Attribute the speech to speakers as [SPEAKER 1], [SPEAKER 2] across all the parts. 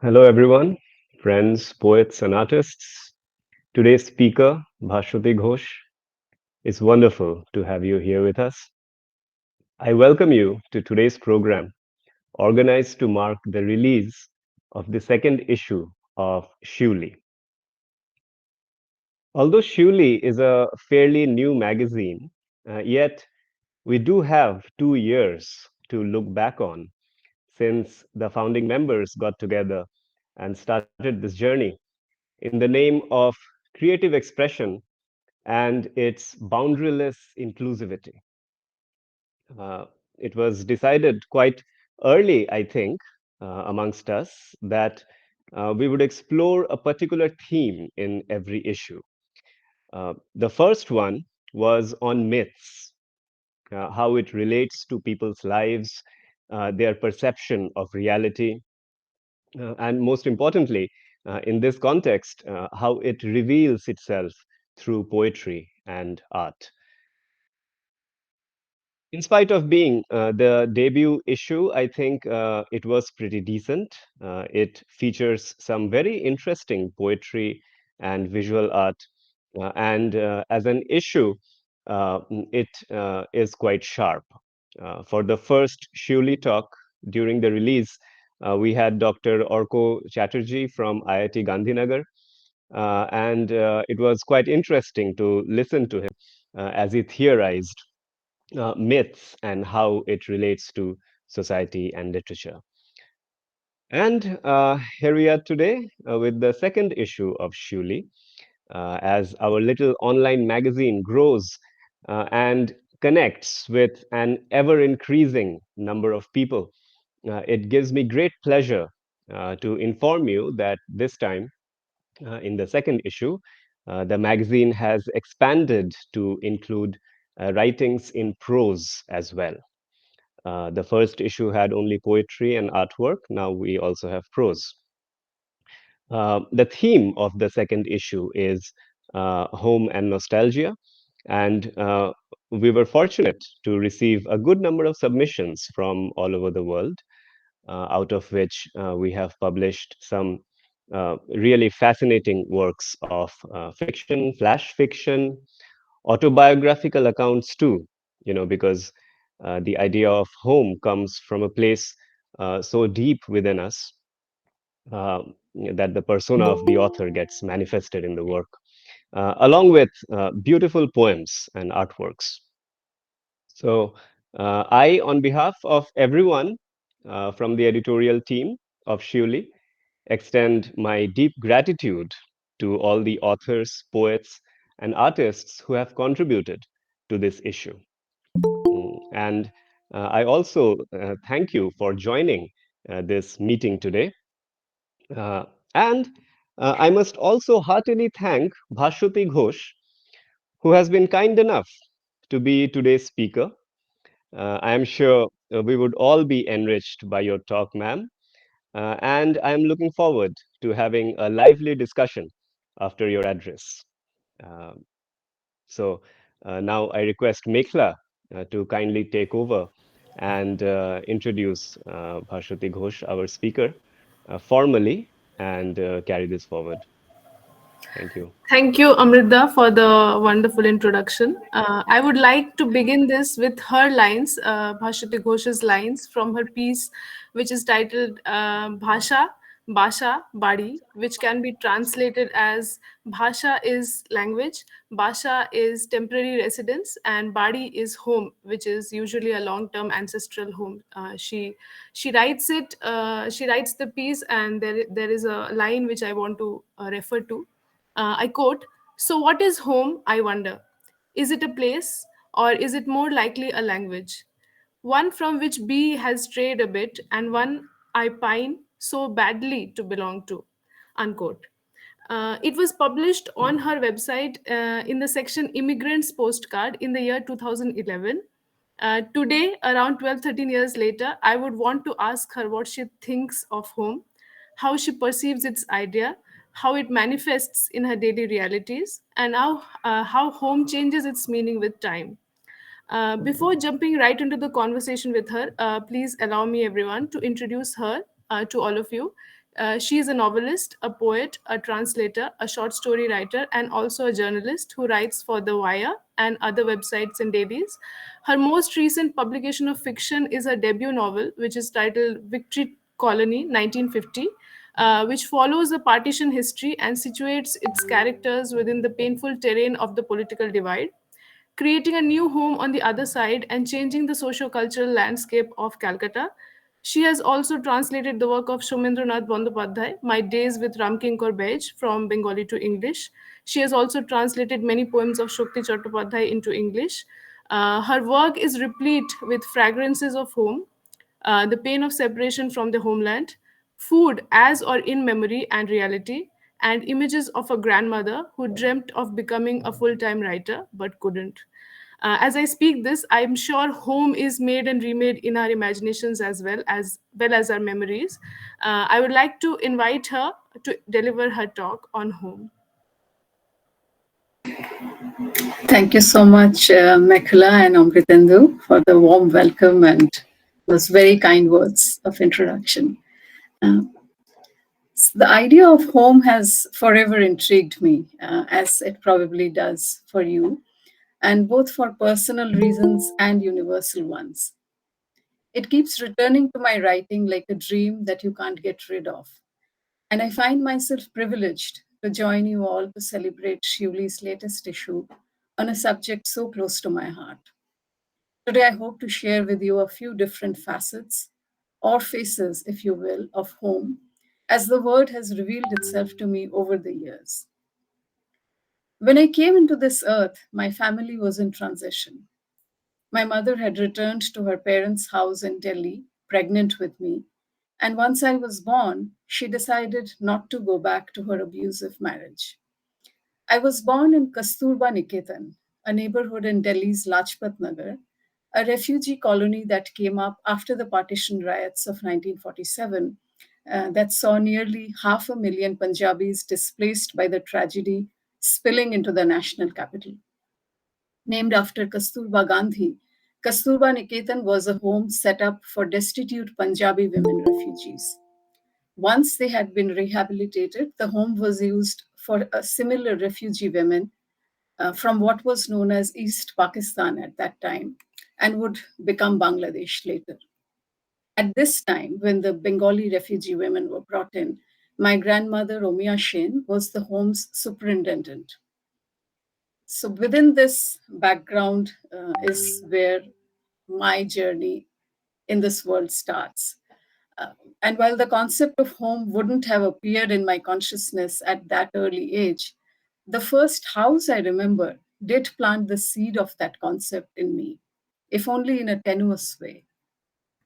[SPEAKER 1] Hello, everyone, friends, poets, and artists. Today's speaker, Bhaswati Ghosh, it's wonderful to have you here with us. I welcome you to today's program, organized to mark the release of the second issue of Shiuli. Although Shiuli is a fairly new magazine, yet we do have 2 years to look back on since the founding members got together and started this journey in the name of creative expression and its boundaryless inclusivity. Uh, it was decided quite early, I think, amongst us that we would explore a particular theme in every issue. The first one was on myths, how it relates to people's lives, their perception of reality, and most importantly, in this context, how it reveals itself through poetry and art. In spite of being the debut issue, I think it was pretty decent. It features some very interesting poetry and visual art. And as an issue, it is quite sharp. For the first Shiuli talk during the release, we had Dr. Orko Chatterjee from IIT Gandhinagar. And it was quite interesting to listen to him as he theorized myths and how it relates to society and literature. And here we are today with the second issue of Shiuli, as our little online magazine grows and connects with an ever increasing number of people. It gives me great pleasure to inform you that this time, in the second issue, the magazine has expanded to include writings in prose as well. The first issue had only poetry and artwork. Now we also have prose. The theme of the second issue is home and nostalgia. And we were fortunate to receive a good number of submissions from all over the world, out of which we have published some really fascinating works of fiction, flash fiction, autobiographical accounts too, because the idea of home comes from a place so deep within us that the persona of the author gets manifested in the work, along with beautiful poems and artworks. So, I, on behalf of everyone from the editorial team of Shiuli, extend my deep gratitude to all the authors, poets, and artists who have contributed to this issue. And I also thank you for joining this meeting today. Uh, and I must also heartily thank Bhaswati Ghosh, who has been kind enough to be today's speaker. I am sure we would all be enriched by your talk, ma'am. And I am looking forward to having a lively discussion after your address. Uh, so now I request Mekhla to kindly take over and introduce Bhaswati Ghosh, our speaker, formally and carry this forward. Thank you.
[SPEAKER 2] Thank you, Amrita, for the wonderful introduction. I would like to begin this with her lines, Bhashati Ghosh's lines from her piece, which is titled Bhasha, Badi, which can be translated as Bhasha is language, Bhasha is temporary residence, and Badi is home, which is usually a long-term ancestral home. She writes it. She writes the piece, and there is a line which I want to refer to. I quote, "So, what is home, I wonder? Is it a place, or is it more likely a language? One from which B has strayed a bit, and one I pine so badly to belong to." Unquote. It was published on her website in the section Immigrants Postcard in the year 2011. Today, around 12, 13 years later, I would want to ask her what she thinks of home, how she perceives its idea, how it manifests in her daily realities, and how home changes its meaning with time. Before jumping right into the conversation with her, please allow me, everyone, to introduce her to all of you. She is a novelist, a poet, a translator, a short story writer, and also a journalist who writes for The Wire and other websites and dailies. Her most recent publication of fiction is her debut novel, which is titled Victory Colony 1950, which follows the partition history and situates its characters within the painful terrain of the political divide, creating a new home on the other side and changing the socio-cultural landscape of Calcutta. She has also translated the work of Shomendranath Bandyopadhyay, My Days with Ramkinkar Baij, from Bengali to English. She has also translated many poems of Shakti Chattopadhyay into English. Her work is replete with fragrances of home, the pain of separation from the homeland, food as or in memory and reality, and images of a grandmother who dreamt of becoming a full time writer but couldn't. As I speak this, I'm sure home is made and remade in our imaginations as well as our memories. I would like to invite her to deliver her talk on home.
[SPEAKER 3] Thank you so much, Mekhala and Amritendu, for the warm welcome and those very kind words of introduction. Uh, the idea of home has forever intrigued me, as it probably does for you, and both for personal reasons and universal ones. It keeps returning to my writing like a dream that you can't get rid of. And I find myself privileged to join you all to celebrate Shiuli's latest issue on a subject so close to my heart. Today, I hope to share with you a few different facets, or faces, if you will, of home, as the word has revealed itself to me over the years. When I came into this earth, my family was in transition. My mother had returned to her parents' house in Delhi, pregnant with me, and once I was born, she decided not to go back to her abusive marriage. I was born in Kasturba Niketan, a neighborhood in Delhi's Lajpat Nagar, a refugee colony that came up after the partition riots of 1947 that saw nearly 500,000 Punjabis displaced by the tragedy spilling into the national capital. Named after Kasturba Gandhi, Kasturba Niketan was a home set up for destitute Punjabi women refugees. Once they had been rehabilitated, the home was used for similar refugee women from what was known as East Pakistan at that time and would become Bangladesh later. At this time, when the Bengali refugee women were brought in, my grandmother, Omia Shen, was the home's superintendent. So, within this background is where my journey in this world starts. Uh, and while the concept of home wouldn't have appeared in my consciousness at that early age, the first house I remember did plant the seed of that concept in me, if only in a tenuous way.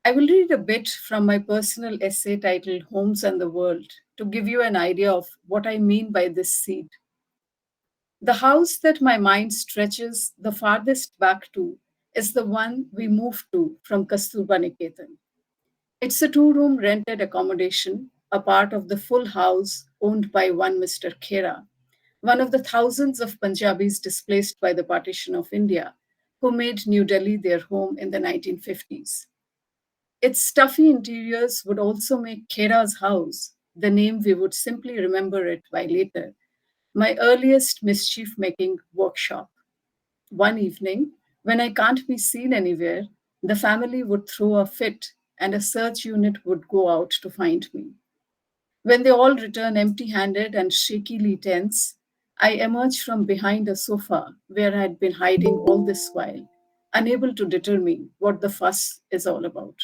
[SPEAKER 3] I will read a bit from my personal essay titled Homes and the World to give you an idea of what I mean by this seed. The house that my mind stretches the farthest back to is the one we moved to from Kasturba Niketan. It's a two-room rented accommodation, a part of the full house owned by one Mr. Khera, one of the thousands of Punjabis displaced by the partition of India, who made New Delhi their home in the 1950s. Its stuffy interiors would also make Khera's house, the name we would simply remember it by later, my earliest mischief making workshop. One evening, when I can't be seen anywhere, the family would throw a fit and a search unit would go out to find me. When they all return empty handed and shakily tense, I emerge from behind a sofa where I had been hiding all this while, unable to determine what the fuss is all about.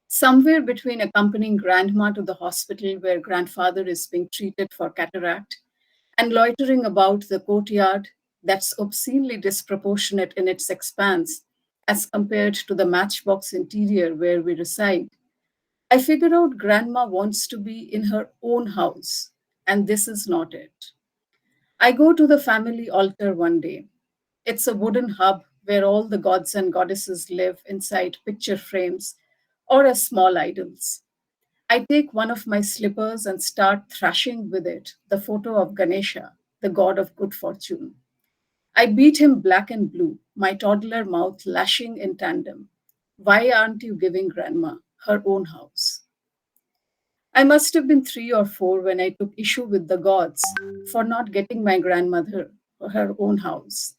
[SPEAKER 3] Somewhere between accompanying grandma to the hospital where grandfather is being treated for cataract and loitering about the courtyard that's obscenely disproportionate in its expanse as compared to the matchbox interior where we reside, I figure out grandma wants to be in her own house, and this is not it. I go to the family altar one day. It's a wooden hub where all the gods and goddesses live inside picture frames or as small idols. I take one of my slippers and start thrashing with it the photo of Ganesha, the god of good fortune. I beat him black and blue, my toddler mouth lashing in tandem. Why aren't you giving grandma her own house? I must have been 3 or 4 when I took issue with the gods for not getting my grandmother her own house.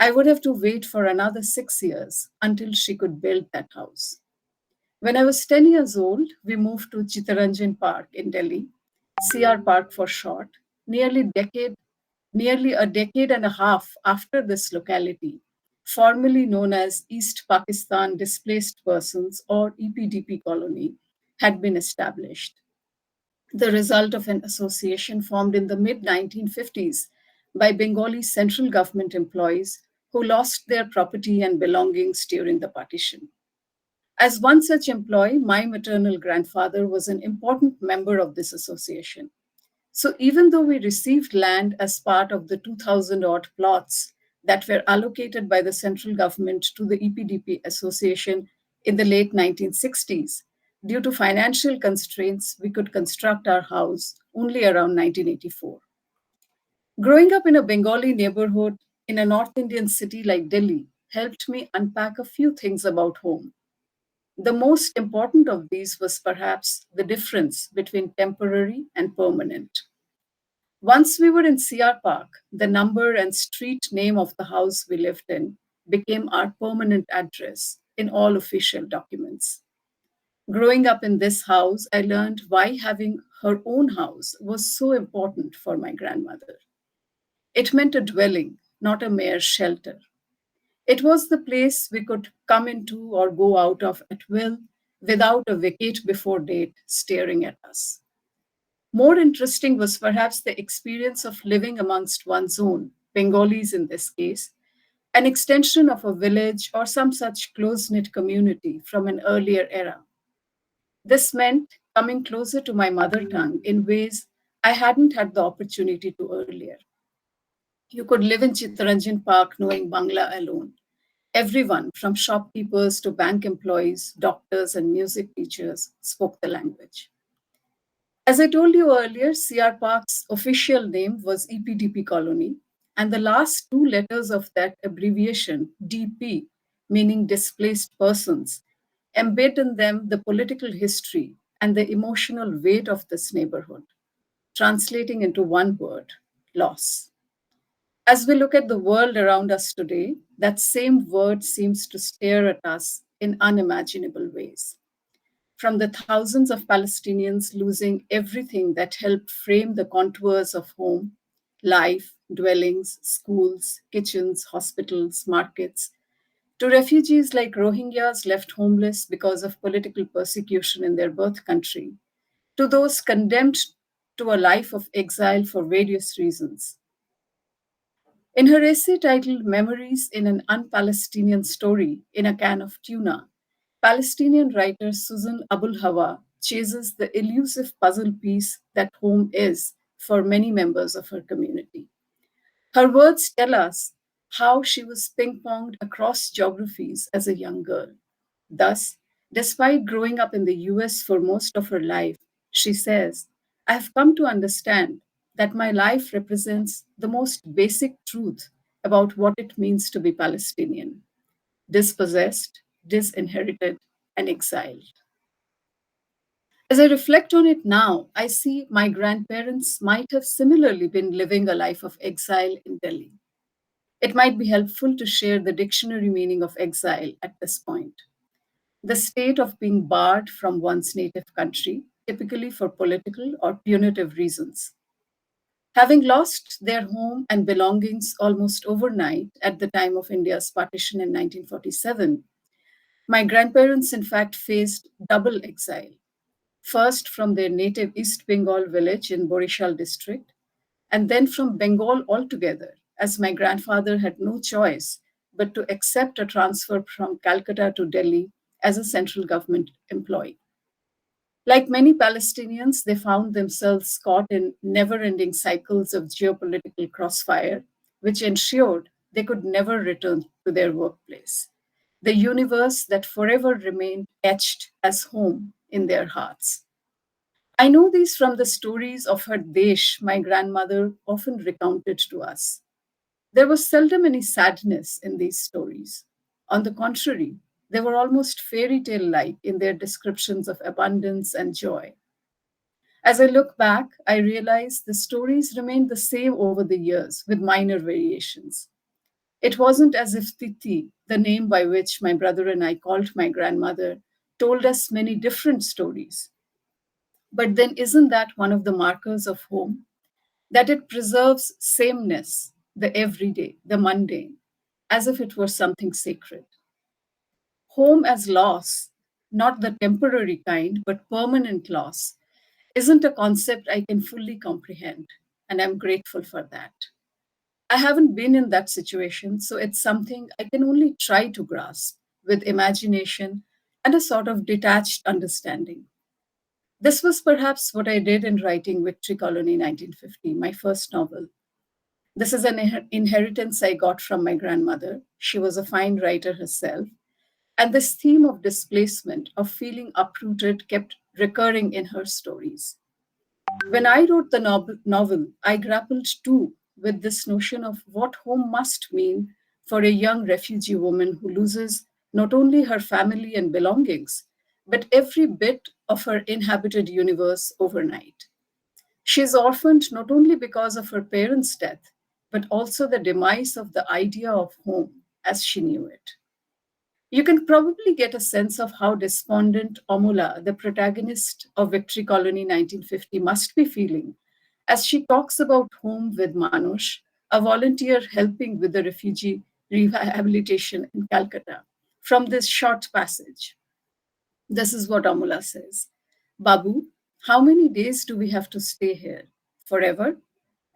[SPEAKER 3] I would have to wait for another 6 years until she could build that house. When I was 10 years old, we moved to Chittaranjan Park in Delhi, CR Park for short, nearly a decade and a half after this locality, formerly known as East Pakistan Displaced Persons or EPDP colony, had been established, the result of an association formed in the mid 1950s by Bengali central government employees who lost their property and belongings during the partition. As one such employee, my maternal grandfather was an important member of this association. So even though we received land as part of the 2000 odd plots that were allocated by the central government to the EPDP association in the late 1960s, due to financial constraints, we could construct our house only around 1984. Growing up in a Bengali neighborhood in a North Indian city like Delhi helped me unpack a few things about home. The most important of these was perhaps the difference between temporary and permanent. Once we were in CR Park, the number and street name of the house we lived in became our permanent address in all official documents. Growing up in this house, I learned why having her own house was so important for my grandmother. It meant a dwelling, not a mere shelter. It was the place we could come into or go out of at will without a vacate before date staring at us. More interesting was perhaps the experience of living amongst one's own, Bengalis in this case, an extension of a village or some such close knit community from an earlier era. This meant coming closer to my mother tongue in ways I hadn't had the opportunity to earlier. You could live in Chittaranjan Park knowing Bangla alone. Everyone, from shopkeepers to bank employees, doctors, and music teachers, spoke the language. As I told you earlier, CR Park's official name was EPDP Colony, and the last two letters of that abbreviation, DP, meaning displaced persons, embed in them the political history and the emotional weight of this neighborhood, translating into one word: loss. As we look at the world around us today, that same word seems to stare at us in unimaginable ways. From the thousands of Palestinians losing everything that helped frame the contours of home, life, dwellings, schools, kitchens, hospitals, markets, to refugees like Rohingyas left homeless because of political persecution in their birth country, to those condemned to a life of exile for various reasons. In her essay titled Memories in an Un-Palestinian Story in a Can of Tuna, Palestinian writer Susan Abul Hawa chases the elusive puzzle piece that home is for many members of her community. Her words tell us how she was ping ponged across geographies as a young girl. Thus, despite growing up in the US for most of her life, she says, I have come to understand that my life represents the most basic truth about what it means to be Palestinian: dispossessed, disinherited, and exiled. As I reflect on it now, I see my grandparents might have similarly been living a life of exile in Delhi. It might be helpful to share the dictionary meaning of exile at this point: the state of being barred from one's native country, typically for political or punitive reasons. Having lost their home and belongings almost overnight at the time of India's partition in 1947, my grandparents, in fact, faced double exile. First, from their native East Bengal village in Borishal district, and then from Bengal altogether, as my grandfather had no choice but to accept a transfer from Calcutta to Delhi as a central government employee. Like many Palestinians, they found themselves caught in never ending cycles of geopolitical crossfire, which ensured they could never return to their workplace, the universe that forever remained etched as home in their hearts. I know these from the stories of her Desh my grandmother often recounted to us. There was seldom any sadness in these stories. On the contrary, they were almost fairy tale like in their descriptions of abundance and joy. As I look back, I realize the stories remained the same over the years with minor variations. It wasn't as if Titi, the name by which my brother and I called my grandmother, told us many different stories. But then, isn't that one of the markers of home? That it preserves sameness, the everyday, the mundane, as if it were something sacred. Home as loss, not the temporary kind, but permanent loss, isn't a concept I can fully comprehend, and I'm grateful for that. I haven't been in that situation, so it's something I can only try to grasp with imagination and a sort of detached understanding. This was perhaps what I did in writing Victory Colony 1950, my first novel. This is an inheritance I got from my grandmother. She was a fine writer herself. And this theme of displacement, of feeling uprooted, kept recurring in her stories. When I wrote the novel, I grappled too with this notion of what home must mean for a young refugee woman who loses not only her family and belongings, but every bit of her inhabited universe overnight. She is orphaned not only because of her parents' death, but also the demise of the idea of home as she knew it. You can probably get a sense of how despondent Omula, the protagonist of Victory Colony 1950, must be feeling as she talks about home with Manush, a volunteer helping with the refugee rehabilitation in Calcutta. From this short passage, this is what Amula says: Babu, how many days do we have to stay here? Forever?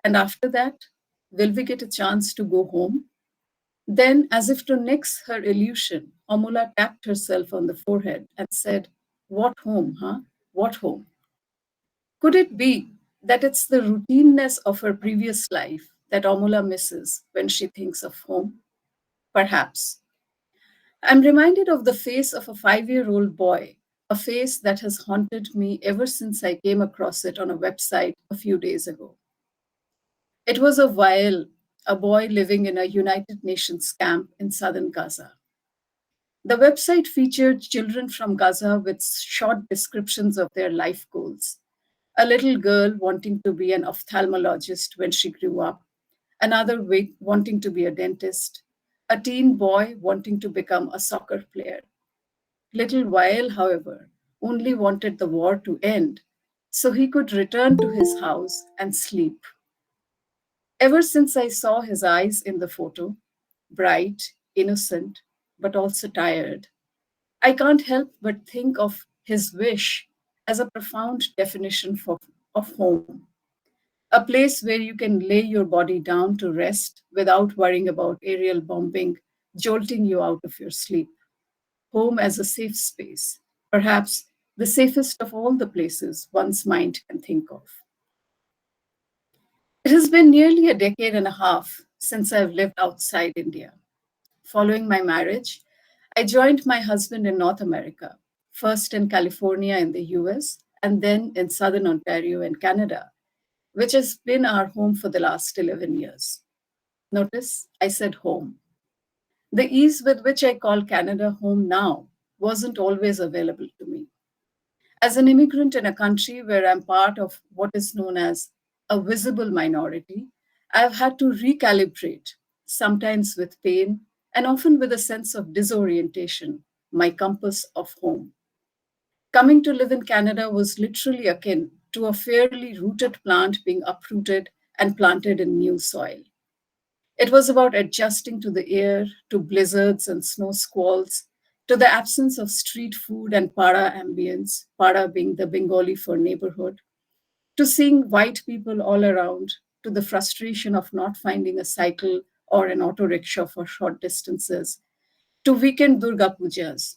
[SPEAKER 3] And after that, will we get a chance to go home? Then, as if to nix her illusion, Amula tapped herself on the forehead and said, What home, huh? What home? Could it be that it's the routineness of her previous life that Amula misses when she thinks of home? Perhaps. I'm reminded of the face of a 5-year-old boy, a face that has haunted me ever since I came across it on a website a few days ago. It was of Wael, a boy living in a United Nations camp in southern Gaza. The website featured children from Gaza with short descriptions of their life goals. A little girl wanting to be an ophthalmologist when she grew up, another wanting to be a dentist, a teen boy wanting to become a soccer player. Little Wael, however, only wanted the war to end so he could return to his house and sleep. Ever since I saw his eyes in the photo, bright, innocent, but also tired, I can't help but think of his wish as a profound definition of home, a place where you can lay your body down to rest without worrying about aerial bombing jolting you out of your sleep. Home as a safe space, perhaps the safest of all the places one's mind can think of. It has been nearly a decade and a half since I've lived outside India. Following my marriage, I joined my husband in North America, first in California in the US, and then in Southern Ontario in Canada, which has been our home for the last 11 years. Notice I said home. The ease with which I call Canada home now wasn't always available to me. As an immigrant in a country where I'm part of what is known as a visible minority, I've had to recalibrate, sometimes with pain and often with a sense of disorientation, my compass of home. Coming to live in Canada was literally akin to a fairly rooted plant being uprooted and planted in new soil. It was about adjusting to the air, to blizzards and snow squalls, to the absence of street food and para ambience, para being the Bengali for neighborhood, to seeing white people all around, to the frustration of not finding a cycle or an auto rickshaw for short distances, to weekend Durga Pujas.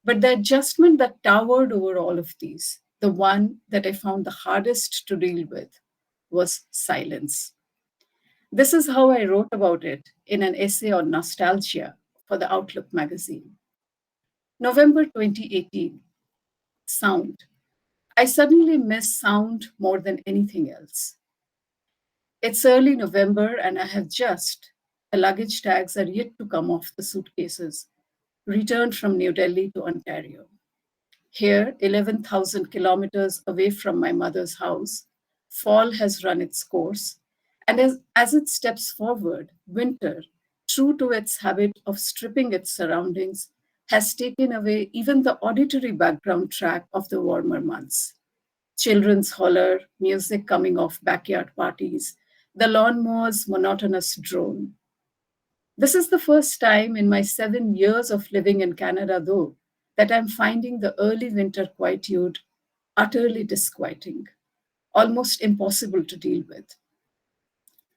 [SPEAKER 3] But the adjustment that towered over all of these, the one that I found the hardest to deal with, was silence. This is how I wrote about it in an essay on nostalgia for the Outlook magazine. November 2018, sound. I suddenly miss sound more than anything else. It's early November and I have the luggage tags are yet to come off the suitcases, returned from New Delhi to Ontario. Here, 11,000 kilometers away from my mother's house, fall has run its course, and as it steps forward, winter, true to its habit of stripping its surroundings, has taken away even the auditory background track of the warmer months. Children's holler, music coming off backyard parties, the lawnmower's monotonous drone. This is the first time in my 7 years of living in Canada, though, that I'm finding the early winter quietude utterly disquieting, almost impossible to deal with.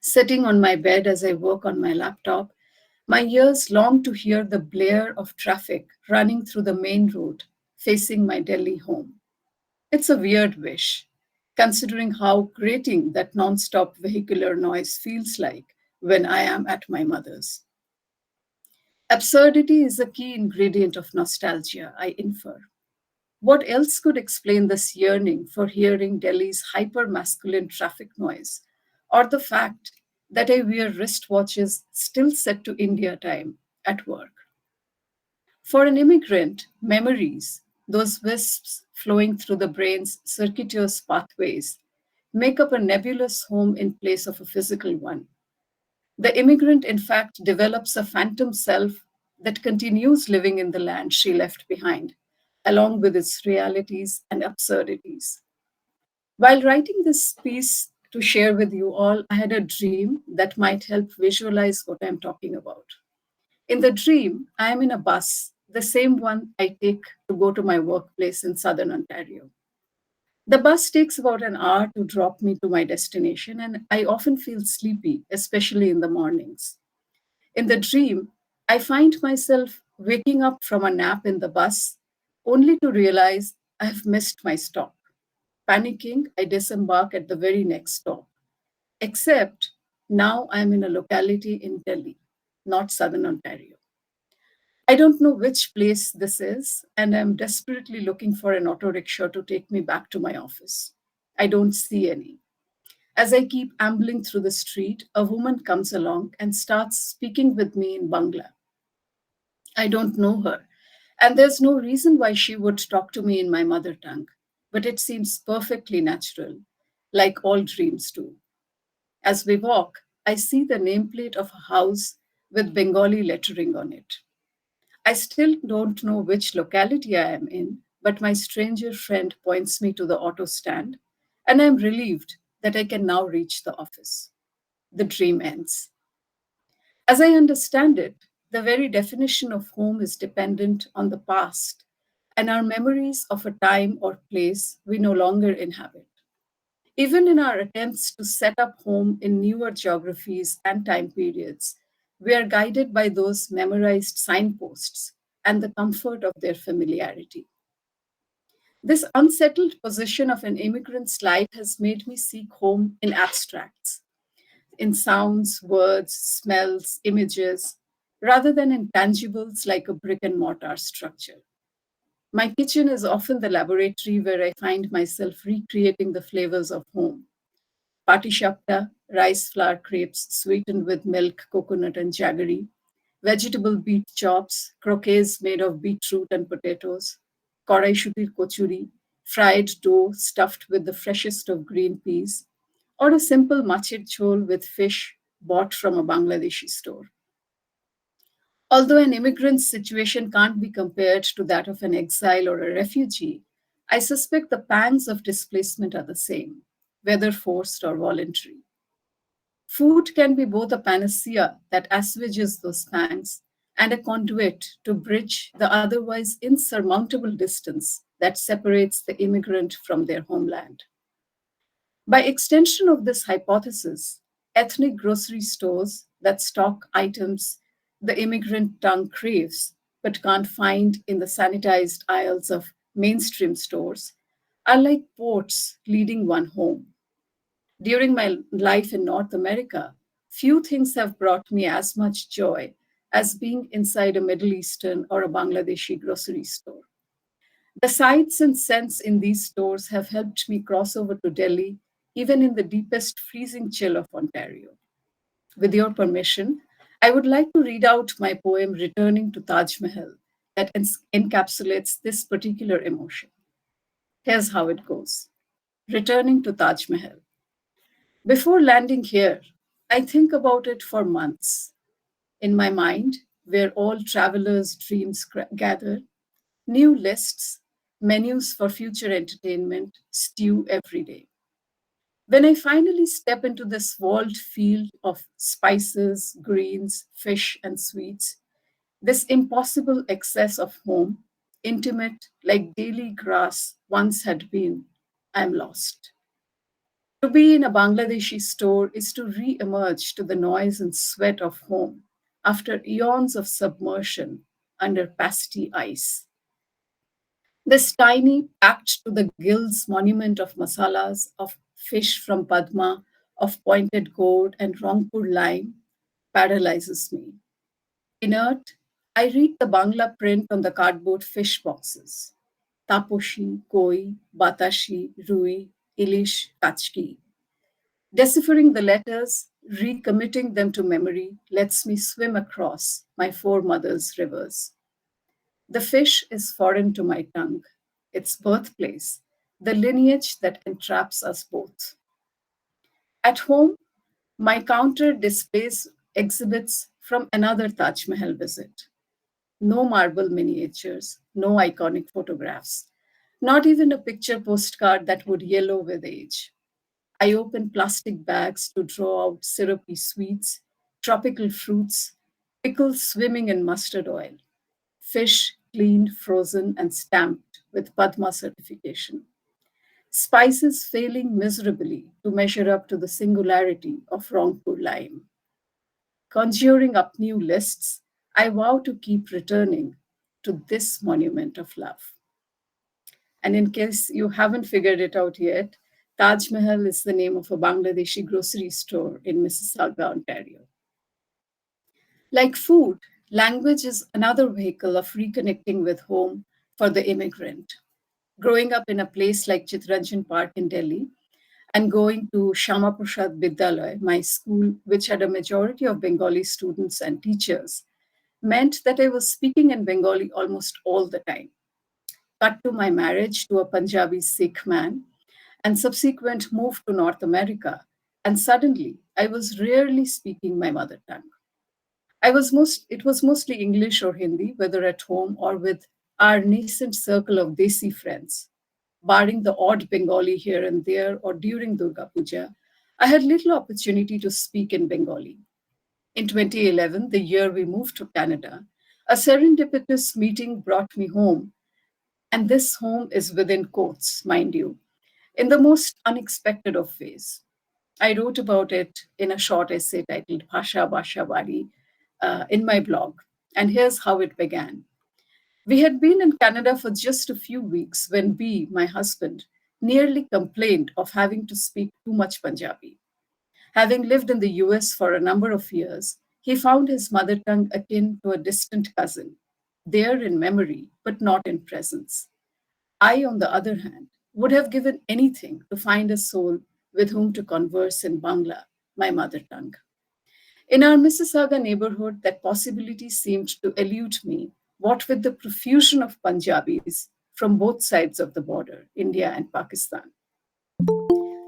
[SPEAKER 3] Sitting on my bed as I work on my laptop, my ears long to hear the blare of traffic running through the main road facing my Delhi home. It's a weird wish, considering how grating that non-stop vehicular noise feels like when I am at my mother's. Absurdity is a key ingredient of nostalgia, I infer. What else could explain this yearning for hearing Delhi's hyper masculine traffic noise, or the fact that I wear wristwatches still set to India time at work? For an immigrant, memories, those wisps flowing through the brain's circuitous pathways, make up a nebulous home in place of a physical one. The immigrant, in fact, develops a phantom self that continues living in the land she left behind, along with its realities and absurdities. While writing this piece to share with you all, I had a dream that might help visualize what I'm talking about. In the dream, I am in a bus, the same one I take to go to my workplace in southern Ontario. The bus takes about an hour to drop me to my destination, and I often feel sleepy, especially in the mornings. In the dream, I find myself waking up from a nap in the bus only to realize I have missed my stop. Panicking, I disembark at the very next stop. Except now I'm in a locality in Delhi, not southern Ontario. I don't know which place this is, and I'm desperately looking for an auto rickshaw to take me back to my office. I don't see any. As I keep ambling through the street, a woman comes along and starts speaking with me in Bangla. I don't know her, and there's no reason why she would talk to me in my mother tongue, but it seems perfectly natural, like all dreams do. As we walk, I see the nameplate of a house with Bengali lettering on it. I still don't know which locality I am in, but my stranger friend points me to the auto stand, and I'm relieved that I can now reach the office. The dream ends. As I understand it, the very definition of home is dependent on the past and our memories of a time or place we no longer inhabit. Even in our attempts to set up home in newer geographies and time periods, we are guided by those memorized signposts and the comfort of their familiarity. This unsettled position of an immigrant's life has made me seek home in abstracts, in sounds, words, smells, images, rather than in tangibles like a brick and mortar structure. My kitchen is often the laboratory where I find myself recreating the flavors of home. Patishapta, rice flour crepes sweetened with milk, coconut, and jaggery, vegetable beet chops, croquettes made of beetroot and potatoes, koraishutir kochuri, fried dough stuffed with the freshest of green peas, or a simple machir chol with fish bought from a Bangladeshi store. Although an immigrant's situation can't be compared to that of an exile or a refugee, I suspect the pangs of displacement are the same, whether forced or voluntary. Food can be both a panacea that assuages those pangs and a conduit to bridge the otherwise insurmountable distance that separates the immigrant from their homeland. By extension of this hypothesis, ethnic grocery stores that stock items the immigrant tongue craves but can't find in the sanitized aisles of mainstream stores are like ports leading one home. During my life in North America, few things have brought me as much joy as being inside a Middle Eastern or a Bangladeshi grocery store. The sights and scents in these stores have helped me cross over to Delhi, even in the deepest freezing chill of Ontario. With your permission, I would like to read out my poem Returning to Taj Mahal, that encapsulates this particular emotion. Here's how it goes. Returning to Taj Mahal. Before landing here, I think about it for months. In my mind, where all travelers' dreams gather, new lists, menus for future entertainment stew every day. When I finally step into this walled field of spices, greens, fish, and sweets, this impossible excess of home, intimate like daily grass once had been, I'm lost. To be in a Bangladeshi store is to re emerge to the noise and sweat of home after eons of submersion under pasty ice. This tiny, packed to the gills monument of masalas, of fish from Padma, of pointed gourd and Rangpur lime paralyzes me. Inert, I read the Bangla print on the cardboard fish boxes. Taposhi, koi, batashi, rui, ilish, kachki. Deciphering the letters, recommitting them to memory, lets me swim across my foremothers' rivers. The fish is foreign to my tongue, its birthplace, the lineage that entraps us both. At home, my counter displays exhibits from another Taj Mahal visit. No marble miniatures, no iconic photographs, not even a picture postcard that would yellow with age. I open plastic bags to draw out syrupy sweets, tropical fruits, pickles swimming in mustard oil, fish cleaned, frozen, and stamped with Padma certification, spices failing miserably to measure up to the singularity of Rangpur lime. Conjuring up new lists, I vow to keep returning to this monument of love. And in case you haven't figured it out yet, Taj Mahal is the name of a Bangladeshi grocery store in Mississauga, Ontario. Like food, language is another vehicle of reconnecting with home for the immigrant. Growing up in a place like Chitranjan Park in Delhi and going to Shama Prasad Vidyalaya, my school, which had a majority of Bengali students and teachers, meant that I was speaking in Bengali almost all the time. Cut to my marriage to a Punjabi Sikh man and subsequent move to North America, and suddenly I was rarely speaking my mother tongue. It was mostly English or Hindi, whether at home or with our nascent circle of Desi friends. Barring the odd Bengali here and there or during Durga Puja, I had little opportunity to speak in Bengali. In 2011, the year we moved to Canada, a serendipitous meeting brought me home, and this home is within quotes, mind you, in the most unexpected of ways. I wrote about it in a short essay titled Bhasha Basha Bari in my blog. And here's how it began. We had been in Canada for just a few weeks when B, my husband, nearly complained of having to speak too much Punjabi. Having lived in the US for a number of years, he found his mother tongue akin to a distant cousin, there in memory, but not in presence. I, on the other hand, would have given anything to find a soul with whom to converse in Bangla, my mother tongue. In our Mississauga neighborhood, that possibility seemed to elude me, what with the profusion of Punjabis from both sides of the border, India and Pakistan.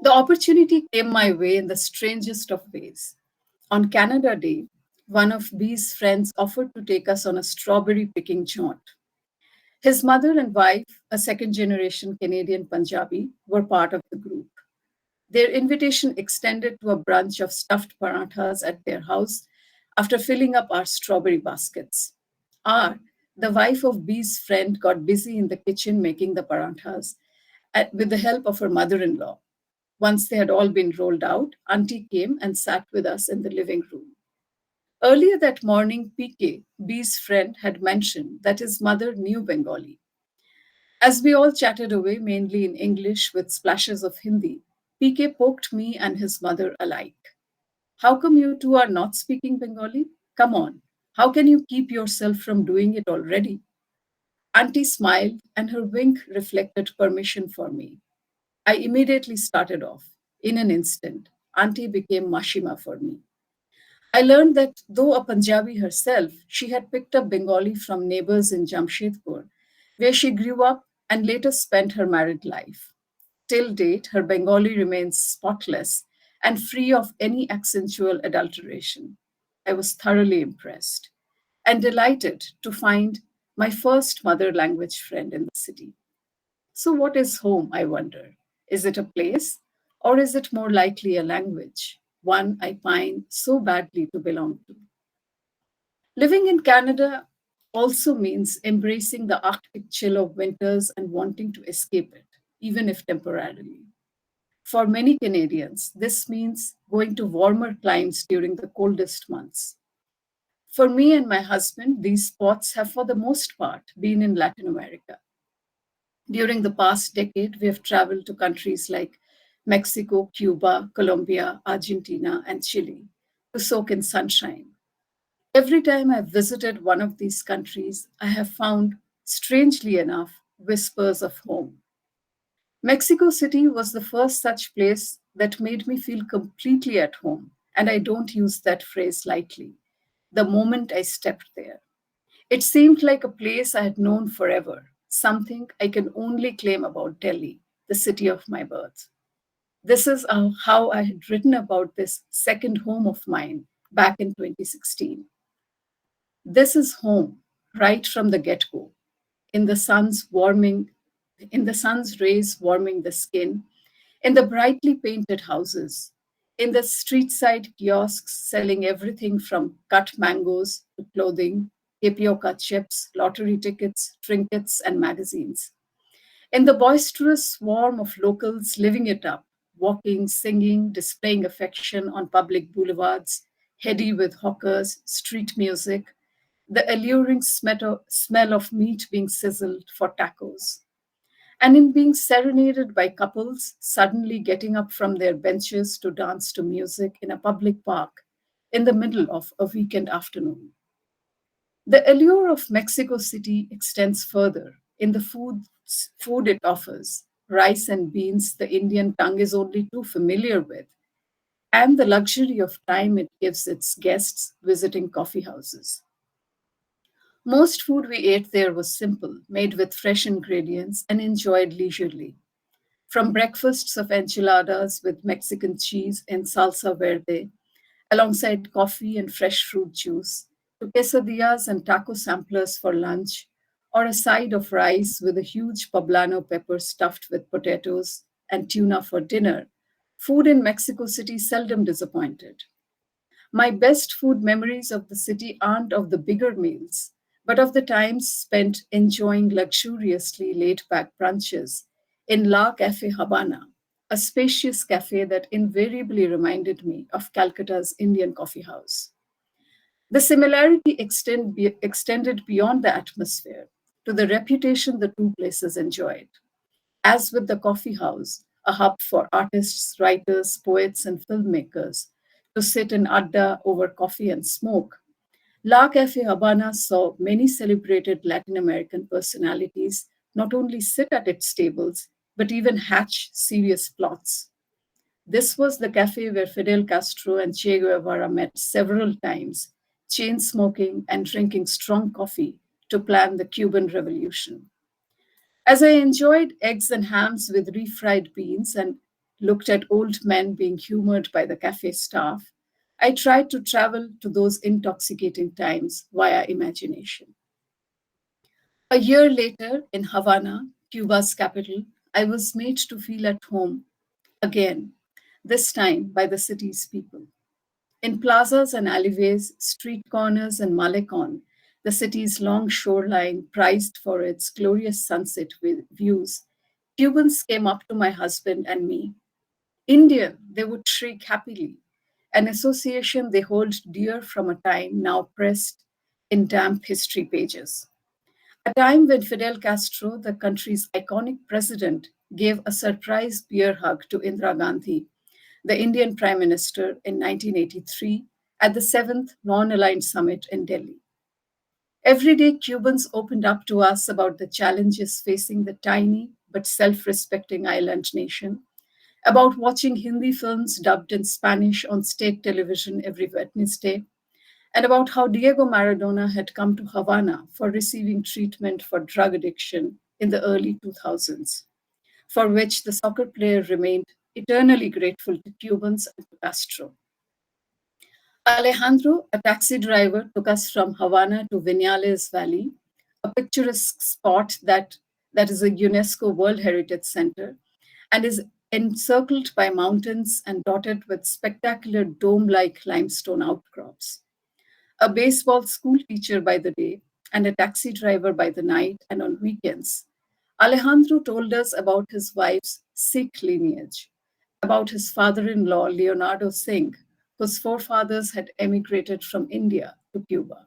[SPEAKER 3] The opportunity came my way in the strangest of ways. On Canada Day, one of B's friends offered to take us on a strawberry picking jaunt. His mother and wife, a second generation Canadian Punjabi, were part of the group. Their invitation extended to a brunch of stuffed parathas at their house after filling up our strawberry baskets. R, the wife of B's friend, got busy in the kitchen making the parathas with the help of her mother in law. Once they had all been rolled out, Auntie came and sat with us in the living room. Earlier that morning, PK, B's friend, had mentioned that his mother knew Bengali. As we all chatted away, mainly in English with splashes of Hindi, PK poked me and his mother alike. How come you two are not speaking Bengali? Come on, how can you keep yourself from doing it already? Auntie smiled, and her wink reflected permission for me. I immediately started off. In an instant, Auntie became Mashima for me. I learned that though a Punjabi herself, she had picked up Bengali from neighbors in Jamshedpur, where she grew up and later spent her married life. Till date, her Bengali remains spotless and free of any accentual adulteration. I was thoroughly impressed and delighted to find my first mother language friend in the city. So, what is home, I wonder? Is it a place or is it more likely a language, one I pine so badly to belong to? Living in Canada also means embracing the Arctic chill of winters and wanting to escape it, even if temporarily. For many Canadians, this means going to warmer climes during the coldest months. For me and my husband, these spots have, for the most part, been in Latin America. During the past decade, we have traveled to countries like Mexico, Cuba, Colombia, Argentina, and Chile to soak in sunshine. Every time I've visited one of these countries, I have found, strangely enough, whispers of home. Mexico City was the first such place that made me feel completely at home, and I don't use that phrase lightly. The moment I stepped there, it seemed like a place I had known forever, something I can only claim about Delhi, the city of my birth. This is how I had written about this second home of mine back in 2016. This is home right from the get go, in the sun's warming, in the sun's rays warming the skin, in the brightly painted houses, in the street side kiosks selling everything from cut mangoes to clothing, tapioca chips, lottery tickets, trinkets, and magazines, in the boisterous swarm of locals living it up, walking, singing, displaying affection on public boulevards, heady with hawkers, street music, the alluring smell of meat being sizzled for tacos, and in being serenaded by couples suddenly getting up from their benches to dance to music in a public park in the middle of a weekend afternoon. The allure of Mexico City extends further in the food it offers, rice and beans the Indian tongue is only too familiar with, and the luxury of time it gives its guests visiting coffee houses. Most food we ate there was simple, made with fresh ingredients, and enjoyed leisurely. From breakfasts of enchiladas with Mexican cheese and salsa verde, alongside coffee and fresh fruit juice, to quesadillas and taco samplers for lunch, or a side of rice with a huge poblano pepper stuffed with potatoes and tuna for dinner, food in Mexico City seldom disappointed. My best food memories of the city aren't of the bigger meals, but of the times spent enjoying luxuriously laid back brunches in La Cafe Habana, a spacious cafe that invariably reminded me of Calcutta's Indian coffee house. The similarity extended beyond the atmosphere to the reputation the two places enjoyed. As with the coffee house, a hub for artists, writers, poets, and filmmakers to sit in adda over coffee and smoke, La Cafe Habana saw many celebrated Latin American personalities not only sit at its tables, but even hatch serious plots. This was the cafe where Fidel Castro and Che Guevara met several times, chain smoking and drinking strong coffee to plan the Cuban Revolution. As I enjoyed eggs and hams with refried beans and looked at old men being humored by the cafe staff, I tried to travel to those intoxicating times via imagination. A year later, in Havana, Cuba's capital, I was made to feel at home again, this time by the city's people. In plazas and alleyways, street corners, and Malecon, the city's long shoreline, prized for its glorious sunset views, Cubans came up to my husband and me. Indian, they would shriek happily, an association they hold dear from a time now pressed in damp history pages. A time when Fidel Castro, the country's iconic president, gave a surprise beer hug to Indira Gandhi, the Indian Prime Minister, in 1983 at the 7th Non Aligned Summit in Delhi. Every day, Cubans opened up to us about the challenges facing the tiny but self respecting island nation, about watching Hindi films dubbed in Spanish on state television every Wednesday, and about how Diego Maradona had come to Havana for receiving treatment for drug addiction in the early 2000s, for which the soccer player remained eternally grateful to Cubans and to Castro. Alejandro, a taxi driver, took us from Havana to Vinales Valley, a picturesque spot that is a UNESCO World Heritage Center and is encircled by mountains and dotted with spectacular dome like limestone outcrops. A baseball school teacher by the day and a taxi driver by the night and on weekends, Alejandro told us about his wife's Sikh lineage, about his father in law, Leonardo Singh, whose forefathers had emigrated from India to Cuba.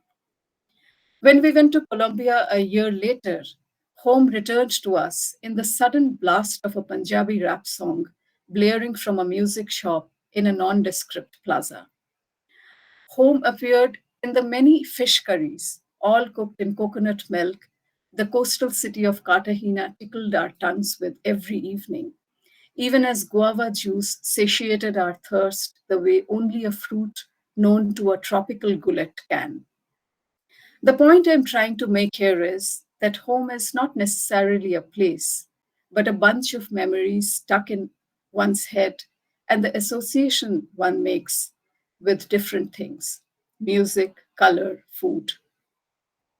[SPEAKER 3] When we went to Colombia a year later, home returned to us in the sudden blast of a Punjabi rap song blaring from a music shop in a nondescript plaza. Home appeared in the many fish curries, all cooked in coconut milk. The coastal city of Cartagena tickled our tongues with every evening, even as guava juice satiated our thirst the way only a fruit known to a tropical gullet can. The point I'm trying to make here is that home is not necessarily a place, but a bunch of memories stuck in one's head and the association one makes with different things: music, color, food.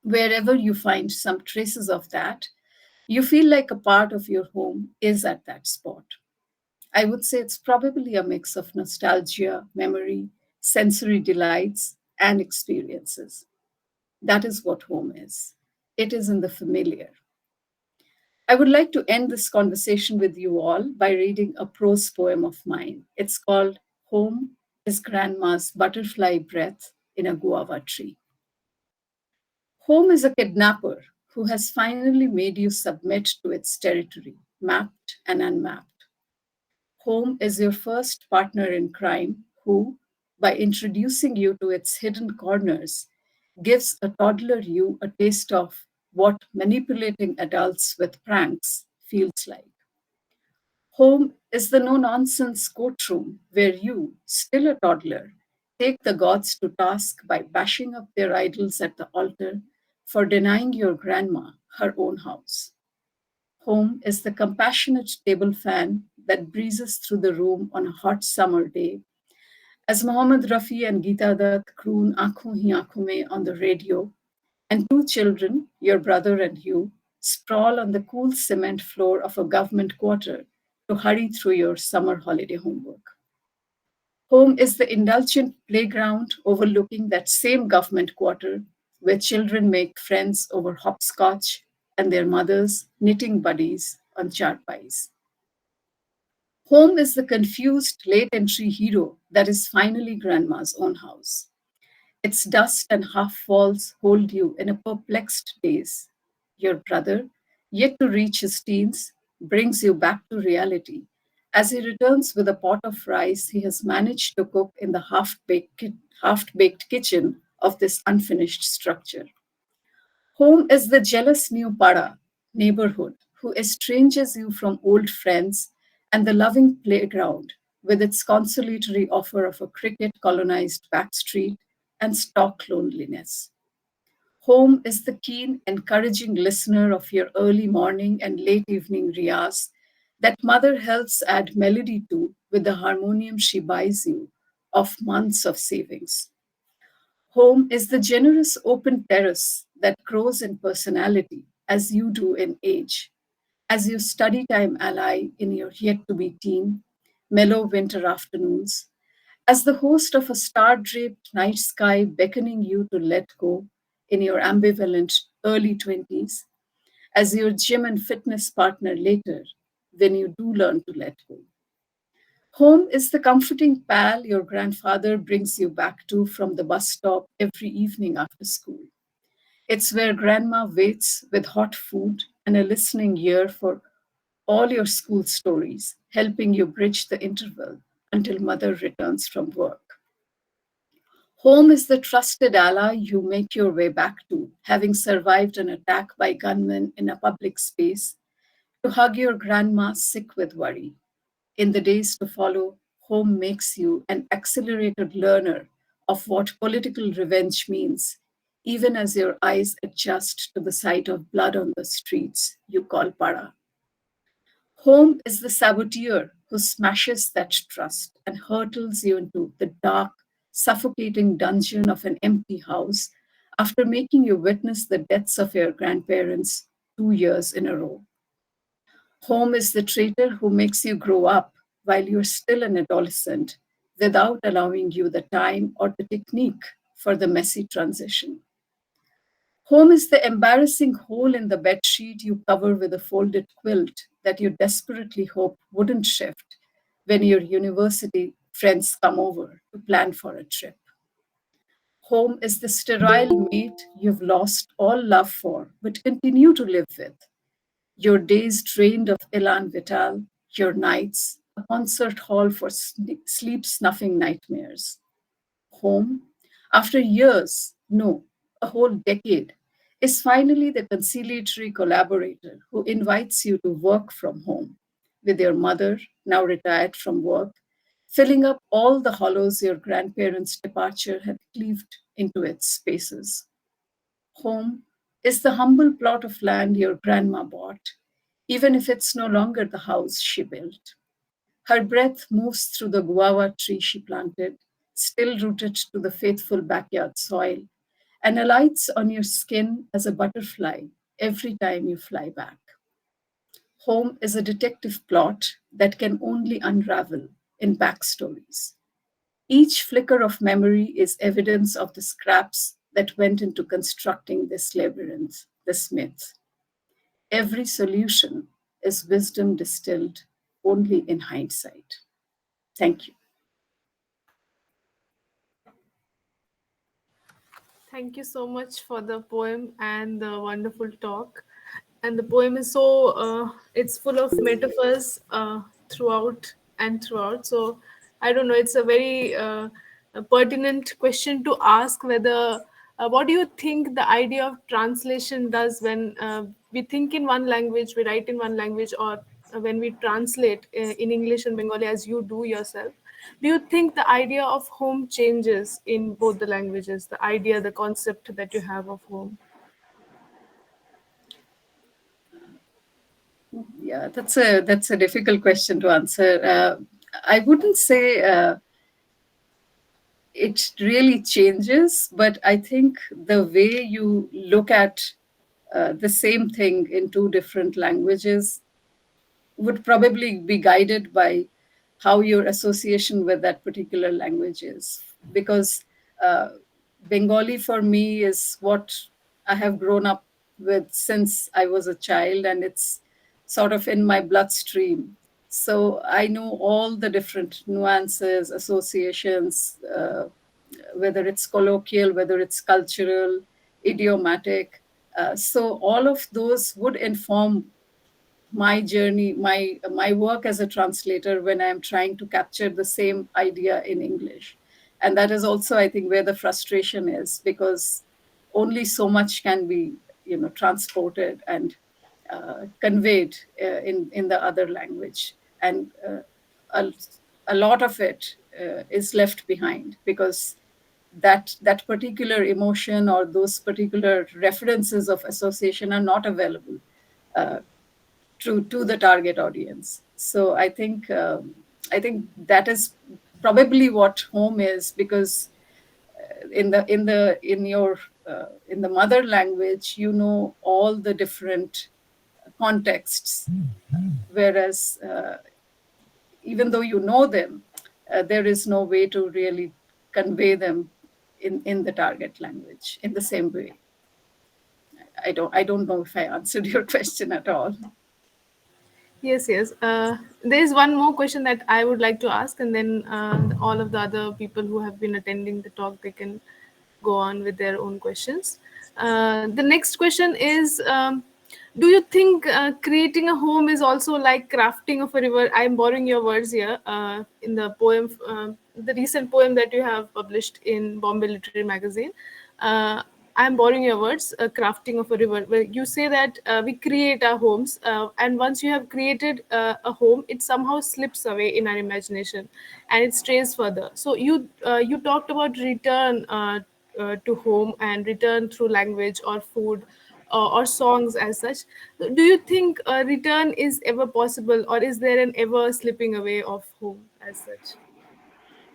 [SPEAKER 3] Wherever you find some traces of that, you feel like a part of your home is at that spot. I would say it's probably a mix of nostalgia, memory, sensory delights, and experiences. That is what home is. It is in the familiar. I would like to end this conversation with you all by reading a prose poem of mine. It's called Home is Grandma's Butterfly Breath in a Guava Tree. Home is a kidnapper who has finally made you submit to its territory, mapped and unmapped. Home is your first partner in crime who, by introducing you to its hidden corners, gives a toddler you a taste of what manipulating adults with pranks feels like. Home is the no nonsense courtroom where you, still a toddler, take the gods to task by bashing up their idols at the altar for denying your grandma her own house. Home is the compassionate table fan that breezes through the room on a hot summer day as Mohammed Rafi and Geeta Dutt croon Aankhon Hi Aankhon Mein on the radio, and two children, your brother and you, sprawl on the cool cement floor of a government quarter to hurry through your summer holiday homework. Home is the indulgent playground overlooking that same government quarter where children make friends over hopscotch and their mothers knitting buddies on charpais. Home is the confused late entry hero that is finally grandma's own house. Its dust and half walls hold you in a perplexed daze. Your brother, yet to reach his teens, brings you back to reality as he returns with a pot of rice he has managed to cook in the half baked kitchen of this unfinished structure. Home is the jealous new para neighborhood who estranges you from old friends and the loving playground with its consolatory offer of a cricket colonized back street and stock loneliness. Home is the keen, encouraging listener of your early morning and late evening riyas that mother helps add melody to with the harmonium she buys you of months of savings. Home is the generous open terrace that grows in personality as you do in age, as your study time ally in your yet to be teen, mellow winter afternoons, as the host of a star draped night sky beckoning you to let go in your ambivalent early 20s, as your gym and fitness partner later when you do learn to let go. Home is the comforting pal your grandfather brings you back to from the bus stop every evening after school. It's where grandma waits with hot food and a listening ear for all your school stories, helping you bridge the interval until mother returns from work. Home is the trusted ally you make your way back to, having survived an attack by gunmen in a public space, to hug your grandma sick with worry. In the days to follow, home makes you an accelerated learner of what political revenge means, even as your eyes adjust to the sight of blood on the streets you call para. Home is the saboteur who smashes that trust and hurtles you into the dark, suffocating dungeon of an empty house after making you witness the deaths of your grandparents 2 years in a row. Home is the traitor who makes you grow up while you're still an adolescent without allowing you the time or the technique for the messy transition. Home is the embarrassing hole in the bedsheet you cover with a folded quilt that you desperately hope wouldn't shift when your university friends come over to plan for a trip. Home is the sterile mate you've lost all love for but continue to live with. Your days drained of elan vital, your nights a concert hall for sleep snuffing nightmares. Home, after years, no, a whole decade, is finally the conciliatory collaborator who invites you to work from home with your mother, now retired from work, filling up all the hollows your grandparents' departure had cleaved into its spaces. Home is the humble plot of land your grandma bought, even if it's no longer the house she built. Her breath moves through the guava tree she planted, still rooted to the faithful backyard soil, and alights on your skin as a butterfly every time you fly back. Home is a detective plot that can only unravel in backstories. Each flicker of memory is evidence of the scraps that went into constructing this labyrinth, this myth. Every solution is wisdom distilled only in hindsight. Thank you.
[SPEAKER 2] Thank you so much for the poem and the wonderful talk. And the poem is so, it's full of metaphors throughout and throughout. So I don't know, it's a very a pertinent question to ask whether, what do you think the idea of translation does when we think in one language, we write in one language, or when we translate in English and Bengali as you do yourself? Do you think the idea of home changes in both the languages, the idea, the concept that you have of home?
[SPEAKER 3] Yeah, that's a difficult question to answer. I wouldn't say it really changes, but I think the way you look at the same thing in two different languages would probably be guided by how your association with that particular language is. Because uh, Bengali for me is what I have grown up with since I was a child, and it's sort of in my bloodstream. So I know all the different nuances, associations, whether it's colloquial, whether it's cultural, idiomatic. So all of those would inform my journey, my work as a translator when I'm trying to capture the same idea in English. And that is also, I think, where the frustration is, because only so much can be, transported and conveyed in the other language, and a, a lot of it is left behind because that particular emotion or those particular references of association are not available uh, to the target audience. So I think that is probably what home is, because in the mother language, all the different contexts, whereas even though you know them, there is no way to really convey them in the target language in the same way. I don't know if I answered your question at all.
[SPEAKER 2] Yes, yes. There's one more question that I would like to ask, and then all of the other people who have been attending the talk, they can go on with their own questions. The next question is, do you think creating a home is also like crafting of a river? I'm borrowing your words here in the poem, the recent poem that you have published in Bombay Literary Magazine. I'm borrowing your words, crafting of a river, where you say that we create our homes, and once you have created a home, it somehow slips away in our imagination, and it strays further. So you talked about return to home and return through language or food or songs as such. Do you think a return is ever possible, or is there an ever slipping away of home as such?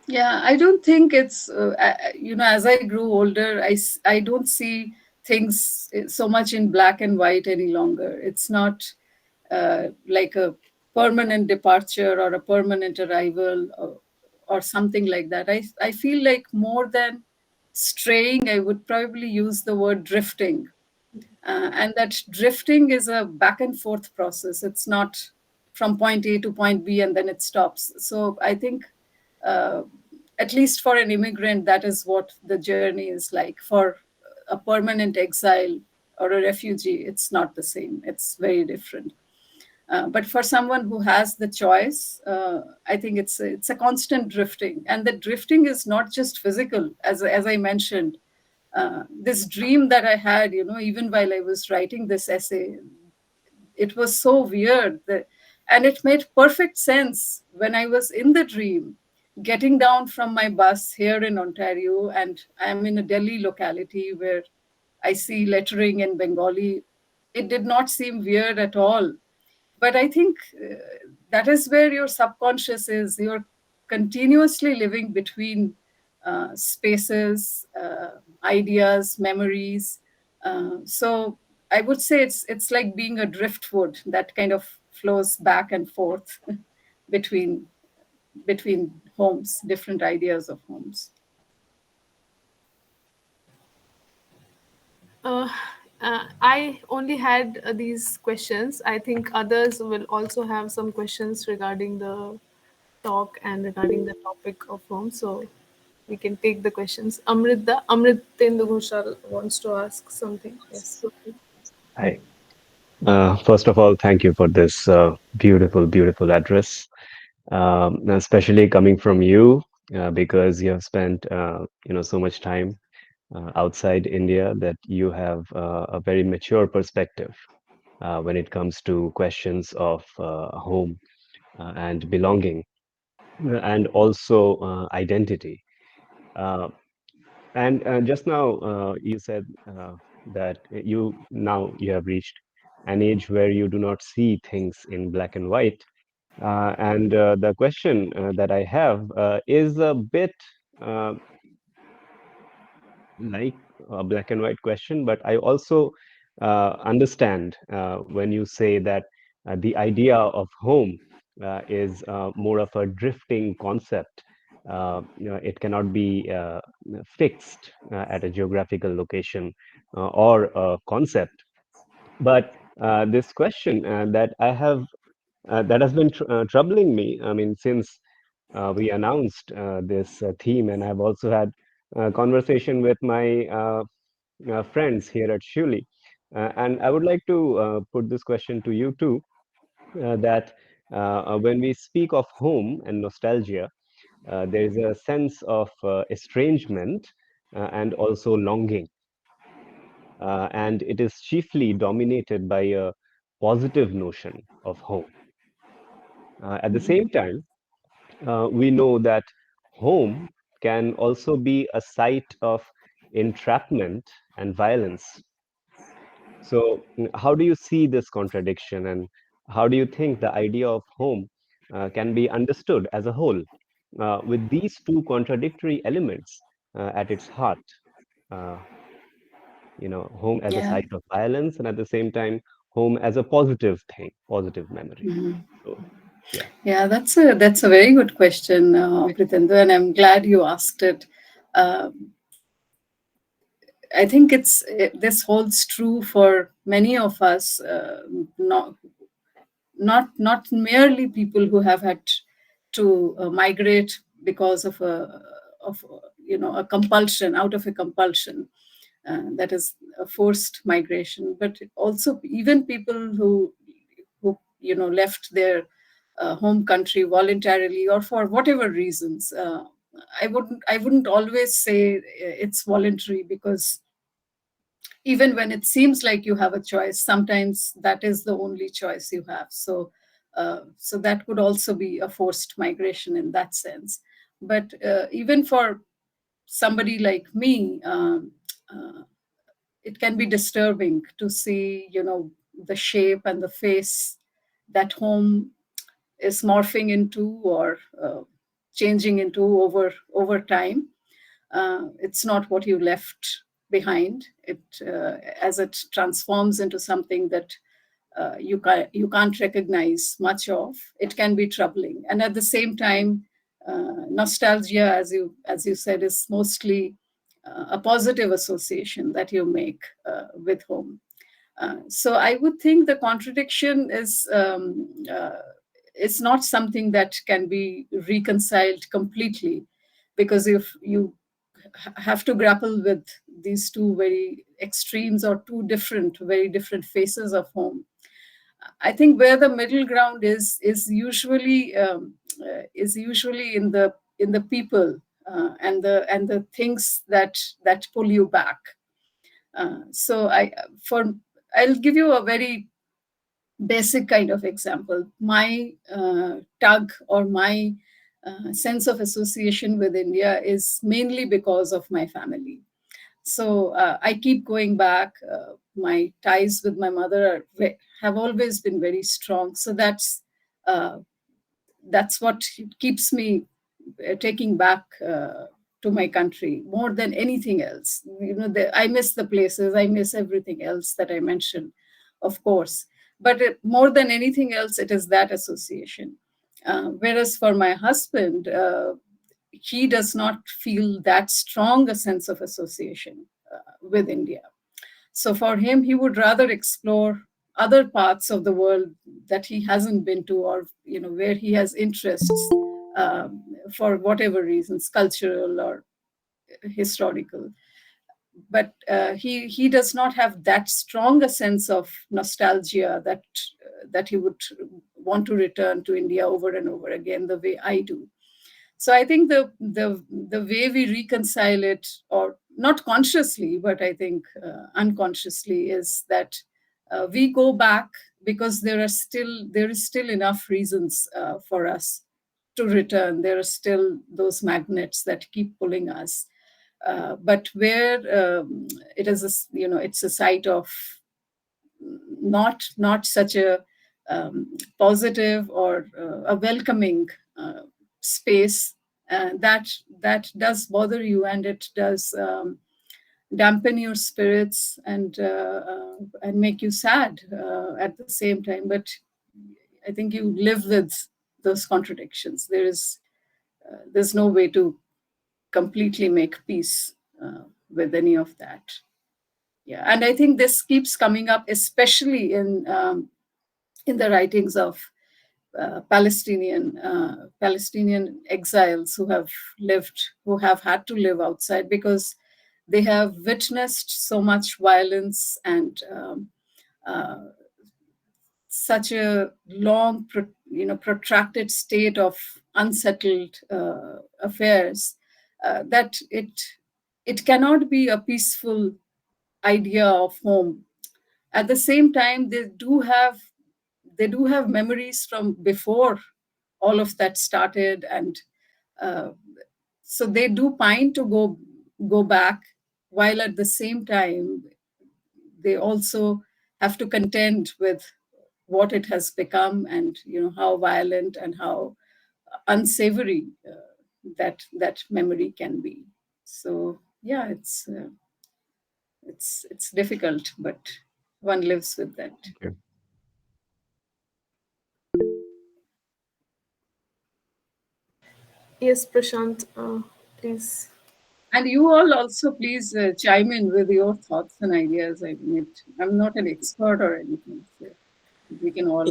[SPEAKER 3] Yeah, I don't think it's, as I grew older, I don't see things so much in black and white any longer. It's not like a permanent departure or a permanent arrival, or something like that. I feel like more than straying, I would probably use the word drifting. And that drifting is a back and forth process. It's not from point A to point B and then it stops. So I think, uh, at least for an immigrant, that is what the journey is like. For a permanent exile or a refugee, it's not the same. It's very different. But for someone who has the choice, I think it's a constant drifting, and the drifting is not just physical, as I mentioned. This dream that I had, even while I was writing this essay, it was so weird and it made perfect sense when I was in the dream, getting down from my bus here in Ontario, and I'm in a Delhi locality where I see lettering in Bengali. It did not seem weird at all. But I think that is where your subconscious is. You're continuously living between spaces, ideas, memories. So I would say it's like being a driftwood that kind of flows back and forth between homes, different ideas of homes.
[SPEAKER 2] Uh, I only had these questions. I think others will also have some questions regarding the talk and regarding the topic of home. So we can take the questions. Amritendu Ghoshal wants to ask something. Yes.
[SPEAKER 1] Hi. First of all, thank you for this beautiful, beautiful address, especially coming from you, because you have spent, so much time outside India that you have a very mature perspective when it comes to questions of home and belonging, and also identity. Uh, and just now, you said that you have reached an age where you do not see things in black and white. And the question that I have is a bit uh, like a black and white question, but I also understand when you say that the idea of home is more of a drifting concept. It cannot be fixed at a geographical location or a concept. But this question that has been troubling me. I mean, since we announced this theme, and I've also had a conversation with my friends here at Shiuli. And I would like to put this question to you too, that when we speak of home and nostalgia, there is a sense of estrangement and also longing. And it is chiefly dominated by a positive notion of home. At the same time, we know that home can also be a site of entrapment and violence. So, how do you see this contradiction, and how do you think the idea of home can be understood as a whole, with these two contradictory elements at its heart? Uh, home as a
[SPEAKER 3] Yeah.
[SPEAKER 1] site of violence, and at the same time, home as a positive thing, positive memory. So, yeah.
[SPEAKER 3] Yeah, that's a very good question, Amritendu, and I'm glad you asked it. Uh, I think this holds true for many of us, not merely people who have had to migrate because of a compulsion, out of a compulsion, that is a forced migration, but also even people who left their home country voluntarily or for whatever reasons. I wouldn't always say it's voluntary, because even when it seems like you have a choice, sometimes that is the only choice you have. So that could also be a forced migration in that sense. But even for somebody like me, uh, it can be disturbing to see, the shape and the face that home is morphing into, or changing into over time. It's not what you left behind. It As it transforms into something that you can't recognize much of, it can be troubling. And at the same time, nostalgia, as you said, is mostly a positive association that you make with home. So I would think the contradiction is not something that can be reconciled completely, because if you have to grapple with these two very extremes, or two very different faces of home. I think where the middle ground is usually in the people, and the things that pull you back. So I'll give you a very basic kind of example. My tug, or my sense of association with India is mainly because of my family. So I keep going back. My ties with my mother have always been very strong. So uh, that's what keeps me taking back to my country more than anything else. I miss the places, I miss everything else that I mentioned, of course. But more than anything else, it is that association. Whereas for my husband, he does not feel that strong a sense of association with India. So for him, he would rather explore other parts of the world that he hasn't been to, or where he has interests, for whatever reasons, cultural or historical. But he does not have that strong a sense of nostalgia that he would want to return to India over and over again the way I do. So I think the way we reconcile it, or not consciously, but I think unconsciously, is that we go back because there is still enough reasons for us to return. There are still those magnets that keep pulling us. But where it's a site of not such a positive, or a welcoming space, that does bother you, and it does dampen your spirits, and make you sad at the same time. But I think you live with those contradictions. There's no way to completely make peace with any of that. Yeah, and I think this keeps coming up, especially in the writings of Palestinian exiles who have had to live outside, because they have witnessed so much violence, and uh, such a long, protracted state of unsettled affairs, that it cannot be a peaceful idea of home. At the same time, they do have memories from before all of that started, and uh, so they do pine to go back, while at the same time they also have to contend with what it has become, and how violent and how unsavory that memory can be. So yeah, it's difficult, but one lives with that.
[SPEAKER 1] Okay.
[SPEAKER 2] Yes, Prashant, please.
[SPEAKER 3] And you all also please chime in with your thoughts and ideas. I'm not an expert or anything, so we can all.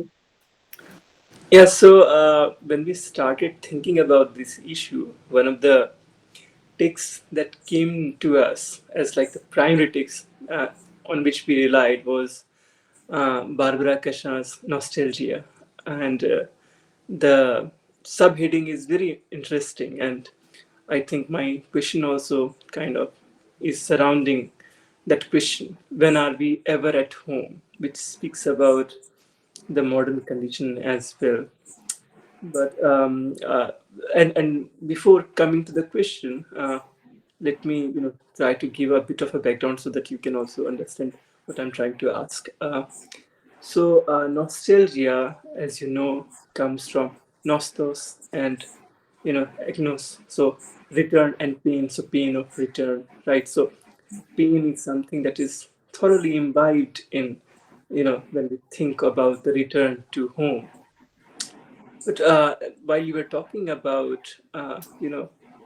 [SPEAKER 4] Yeah, so when we started thinking about this issue, one of the texts that came to us as like the primary text on which we relied was Barbara Cashin's Nostalgia. And the subheading is very interesting. And I think my question also kind of is surrounding that question, when are we ever at home, which speaks about the modern condition as well. But and before coming to the question, let me try to give a bit of a background so that you can also understand what I'm trying to ask. So nostalgia, as you know, comes from nostos and agnos. So return and pain. So pain of return, right? So pain is something that is thoroughly imbibed in when we think about the return to home. But while you were talking about,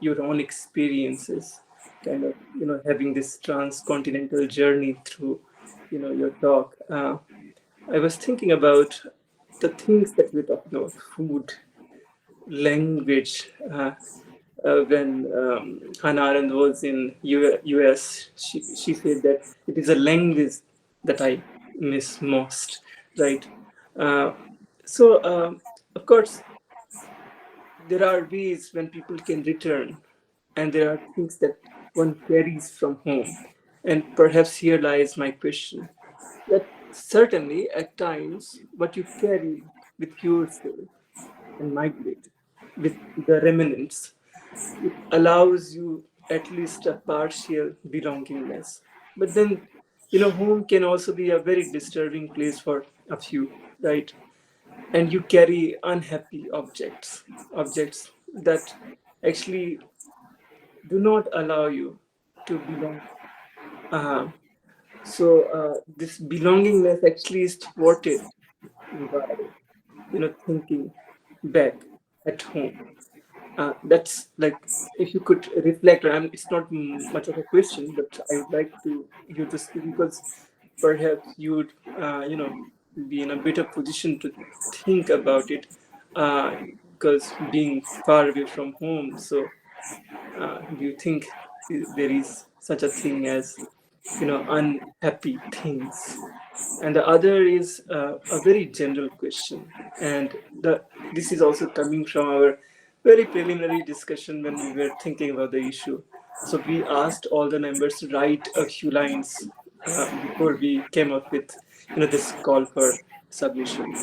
[SPEAKER 4] your own experiences, kind of, having this transcontinental journey through, your talk, I was thinking about the things that we're talking about: food, language. When Hannah Arendt was in US, she said that it is a language that I miss most, right? Uh, so, of course, there are ways when people can return, and there are things that one carries from home. And perhaps here lies my question, that certainly at times what you carry with yourself and migrate with the remnants, it allows you at least a partial belongingness. But then, home can also be a very disturbing place for a few, right? And you carry unhappy objects that actually do not allow you to belong. So this belongingness actually is thwarted by thinking back at home. That's like, if you could reflect, it's not much of a question, but I would like to you to speak, because perhaps you would be in a better position to think about it, uh, because being far away from home. So do you think there is such a thing as unhappy things? And the other is a very general question, and this is also coming from our very preliminary discussion when we were thinking about the issue. So we asked all the members to write a few lines before we came up with this call for submission,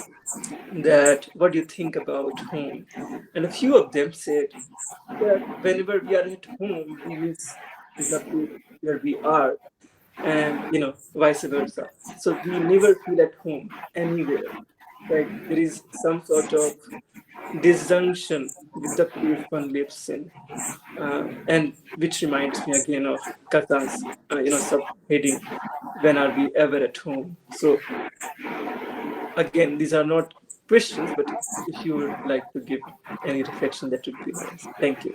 [SPEAKER 4] that what do you think about home? And a few of them said that whenever we are at home, we miss the place where we are, and vice versa. So we never feel at home anywhere, right? There is some sort of disjunction with the place one lives in, and which reminds me again of Katha's subheading, when are we ever at home? So again, these are not questions, but if you would like to give any reflection, that would be nice. Thank you.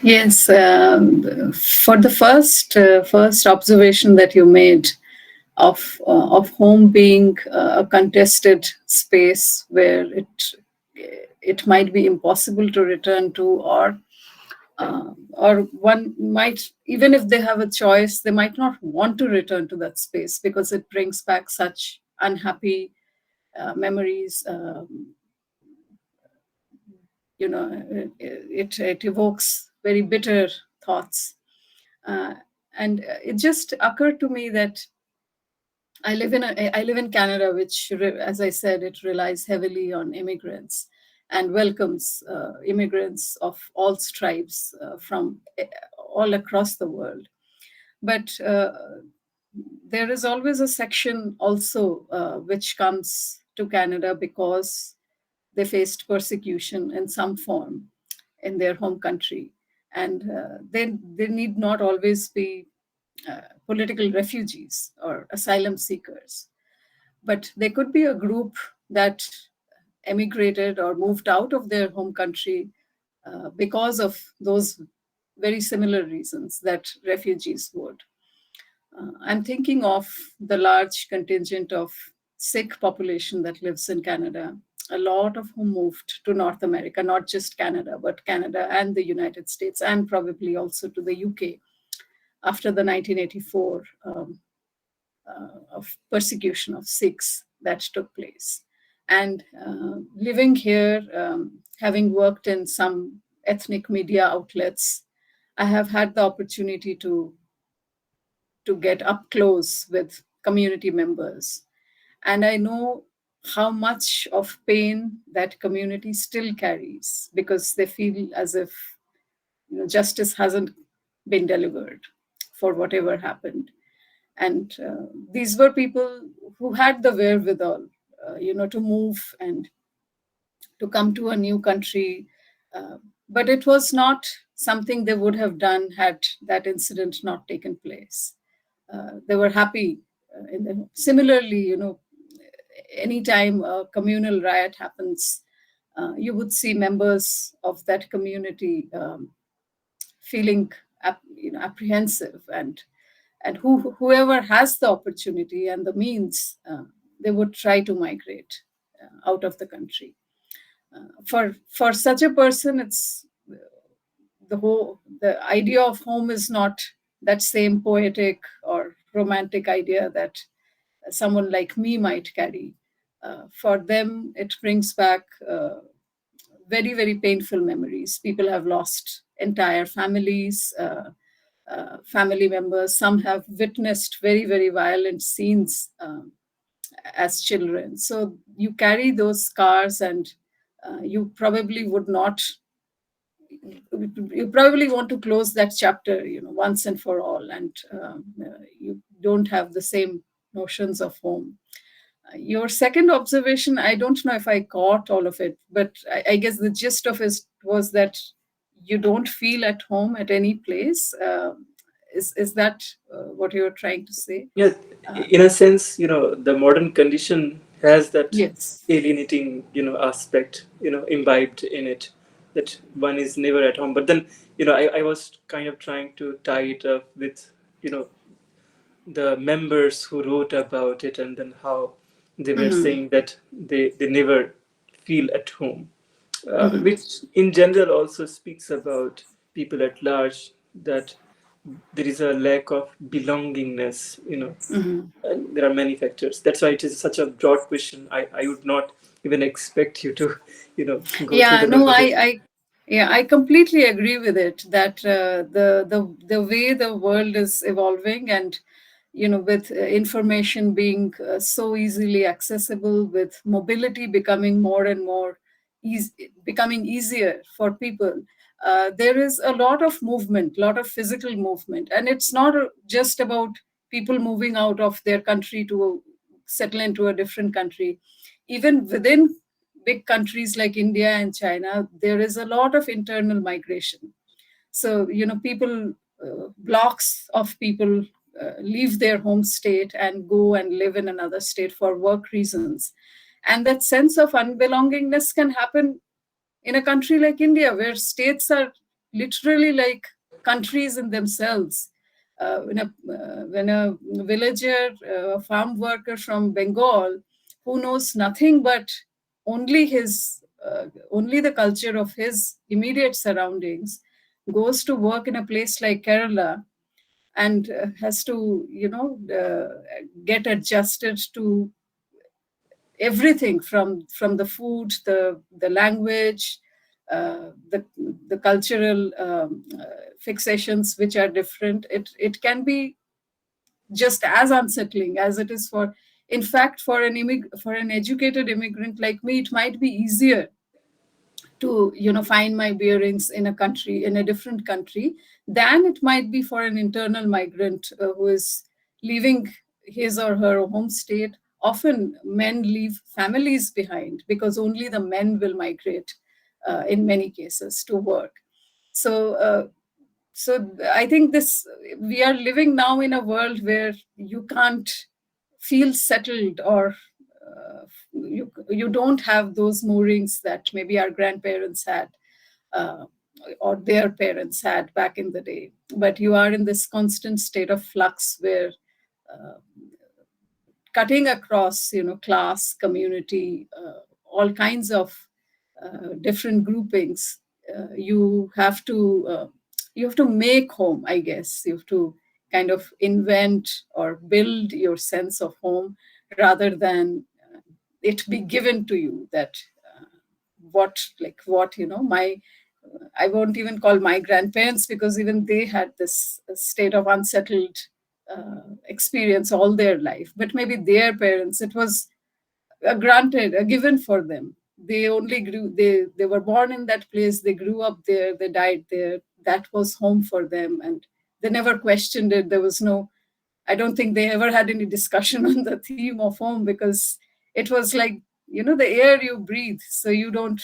[SPEAKER 3] Yes, for the first observation that you made of home being a contested space where it might be impossible to return to, or one might, even if they have a choice, they might not want to return to that space because it brings back such unhappy memories. It evokes very bitter thoughts. Uh, and it just occurred to me that I live in Canada, which, as I said, it relies heavily on immigrants and welcomes immigrants of all stripes from all across the world. But there is always a section also which comes to Canada because they faced persecution in some form in their home country, and they need not always be political refugees or asylum seekers, but they could be a group that emigrated or moved out of their home country because of those very similar reasons that refugees would. I'm thinking of the large contingent of Sikh population that lives in Canada, a lot of whom moved to North America, not just Canada, but Canada and the United States, and probably also to the UK after the 1984 of persecution of Sikhs that took place. And living here, having worked in some ethnic media outlets, I have had the opportunity to to get up close with community members. And I know how much of pain that community still carries because they feel as if justice hasn't been delivered for whatever happened. And these were people who had the wherewithal, to move and to come to a new country. Uh, but it was not something they would have done had that incident not taken place. They were happy. Similarly, anytime a communal riot happens, you would see members of that community feeling apprehensive, and whoever has the opportunity and the means, they would try to migrate out of the country. For such a person, it's the idea of home is not that same poetic or romantic idea that someone like me might carry. For them, it brings back very, very painful memories. People have lost entire families, family members. Some have witnessed very, very violent scenes as children. So you carry those scars, and you probably would not. You probably want to close that chapter, once and for all, and you don't have the same notions of home. Your second observation, I don't know if I caught all of it, but I guess the gist of it was that you don't feel at home at any place. Is that what you're trying to say?
[SPEAKER 4] Yeah, in a sense, the modern condition has that
[SPEAKER 3] Yes.
[SPEAKER 4] alienating, aspect, imbibed in it, that one is never at home. But then, I was kind of trying to tie it up with, the members who wrote about it, and then how they were saying that they never feel at home, which in general also speaks about people at large, that there is a lack of belongingness, and there are many factors. That's why it is such a broad question. I would not even expect you to, go through
[SPEAKER 3] Yeah,
[SPEAKER 4] the
[SPEAKER 3] no,
[SPEAKER 4] numbers.
[SPEAKER 3] I completely agree with it that the way the world is evolving, and with information being so easily accessible, with mobility becoming more and more becoming easier for people, there is a lot of movement, lot of physical movement, and it's not just about people moving out of their country to settle into a different country. Even within big countries like India and China, there is a lot of internal migration. So, people, blocks of people leave their home state and go and live in another state for work reasons. And that sense of unbelongingness can happen in a country like India, where states are literally like countries in themselves. When a villager, a farm worker from Bengal, who knows nothing but only the culture of his immediate surroundings, goes to work in a place like Kerala and has to, get adjusted to everything from the food, the language, the cultural fixations which are different. It can be just as unsettling as it is for. In fact, for an educated immigrant like me, it might be easier to find my bearings in a different country than it might be for an internal migrant who is leaving his or her home state. Often men leave families behind because only the men will migrate in many cases to work. So uh, so I think this we are living now in a world where you can't feel settled, or you don't have those moorings that maybe our grandparents had, uh, or their parents had back in the day. But you are in this constant state of flux where, uh, cutting across, class, community, all kinds of different groupings, you have to make home. I guess you have to kind of invent or build your sense of home rather than it be given to you. That what my I won't even call my grandparents, because even they had this state of unsettled experience all their life. But maybe their parents, it was granted, a given for them. They only grew, they were born in that place, they grew up there, they died there. That was home for them, and they never questioned it. There was no, I don't think they ever had any discussion on the theme of home, because it was like, the air you breathe. So you don't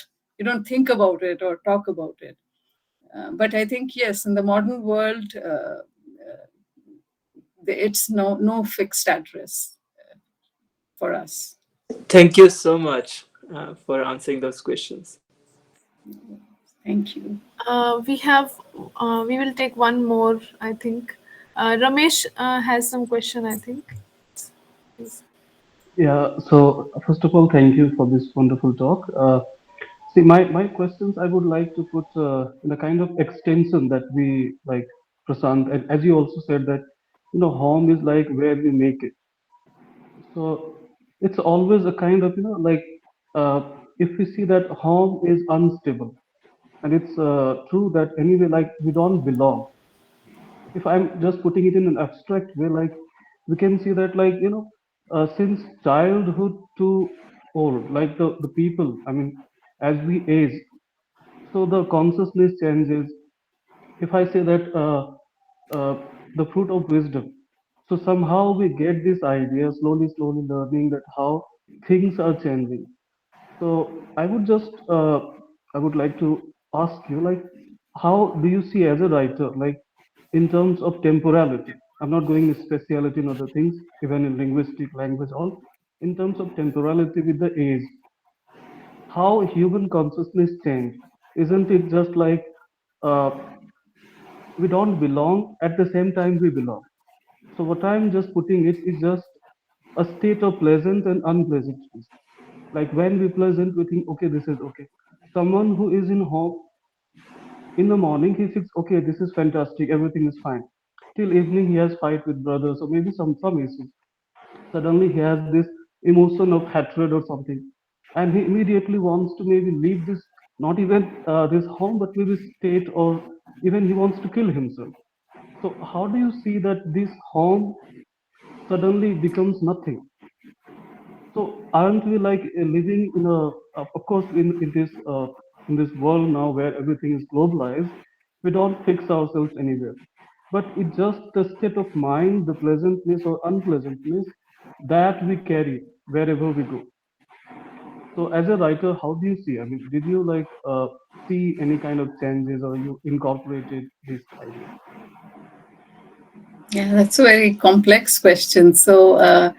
[SPEAKER 3] think about it or talk about it. But I think, yes, in the modern world, it's no fixed address for us.
[SPEAKER 4] Thank you so much for answering those questions.
[SPEAKER 3] Thank you.
[SPEAKER 2] We will take one more, I think. Ramesh has some question, I think. Please.
[SPEAKER 5] Yeah, so first of all, thank you for this wonderful talk. See, my questions I would like to put in a kind of extension that we like, Prasant, and as you also said that, home is like where we make it. So it's always a kind of, like, if we see that home is unstable, and it's true that anyway, like, we don't belong. If I'm just putting it in an abstract way, like, we can see that, like, since childhood to old, like the people, I mean, as we age, so the consciousness changes. If I say that the fruit of wisdom, so somehow we get this idea, slowly, slowly learning that how things are changing. So I would like to ask you, like, how do you see as a writer, like, in terms of temporality? I'm not going in speciality in other things, even in linguistic language, all in terms of temporality with the age, how human consciousness change. Isn't it just like uh, we don't belong at the same time we belong? So what I'm just putting it is just a state of pleasant and unpleasantness. Like when we pleasant, we think, okay, this is okay. Someone who is in home in the morning, he thinks, okay, this is fantastic, everything is fine. Till evening, he has fight with brothers or maybe some issues. Suddenly, he has this emotion of hatred or something, and he immediately wants to maybe leave this, not even this home, but maybe state, or even he wants to kill himself. So, how do you see that this home suddenly becomes nothing? So aren't we like living in a, of course, in this world now where everything is globalized, we don't fix ourselves anywhere. But it's just the state of mind, the pleasantness or unpleasantness that we carry wherever we go. So as a writer, how do you see? I mean, did you like see any kind of changes or you incorporated this idea?
[SPEAKER 3] Yeah, that's a very complex question. So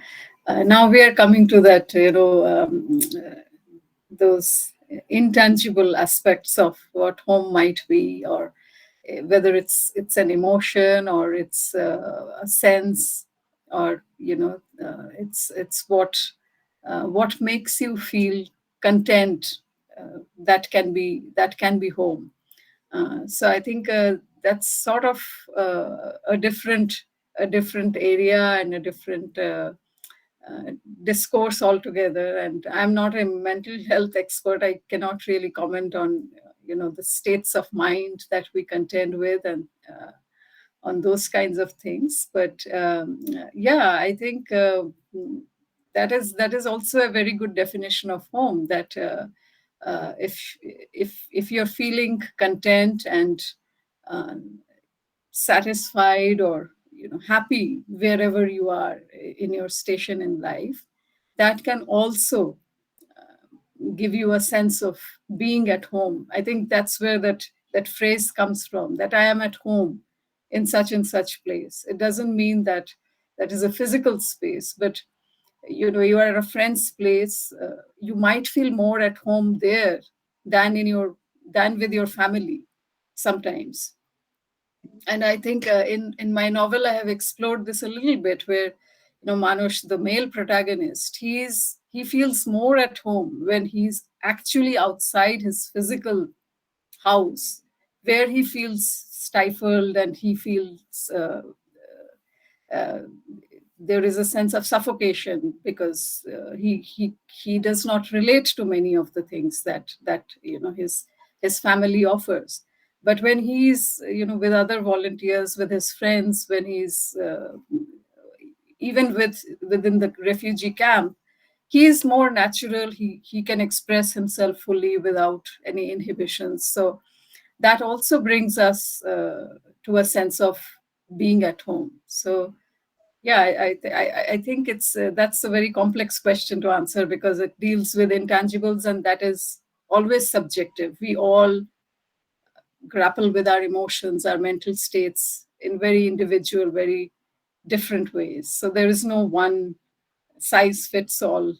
[SPEAKER 3] now we are coming to that, those intangible aspects of what home might be, or whether it's an emotion, or it's a sense, or it's what makes you feel content. That can be home. So I think that's sort of a different area and a different uh, discourse altogether. And I'm not a mental health expert. I cannot really comment on the states of mind that we contend with, and on those kinds of things. But yeah, I think that is also a very good definition of home. That if you're feeling content and uh, satisfied, or happy wherever you are in your station in life, that can also give you a sense of being at home. I think that's where that phrase comes from, that I am at home in such and such place. It doesn't mean that that is a physical space, but you are at a friend's place. You might feel more at home there than than with your family sometimes. And I think in my novel I have explored this a little bit, where Manush, the male protagonist, he feels more at home when he's actually outside his physical house, where he feels stifled, and he feels uh, there is a sense of suffocation, because he does not relate to many of the things that his family offers. But when he's, with other volunteers, with his friends, when he's even within the refugee camp, he is more natural. He can express himself fully without any inhibitions. So that also brings us to a sense of being at home. So yeah, I think it's that's a very complex question to answer, because it deals with intangibles, and that is always subjective. We all grapple with our emotions, our mental states in very individual, very different ways. So there is no one size fits all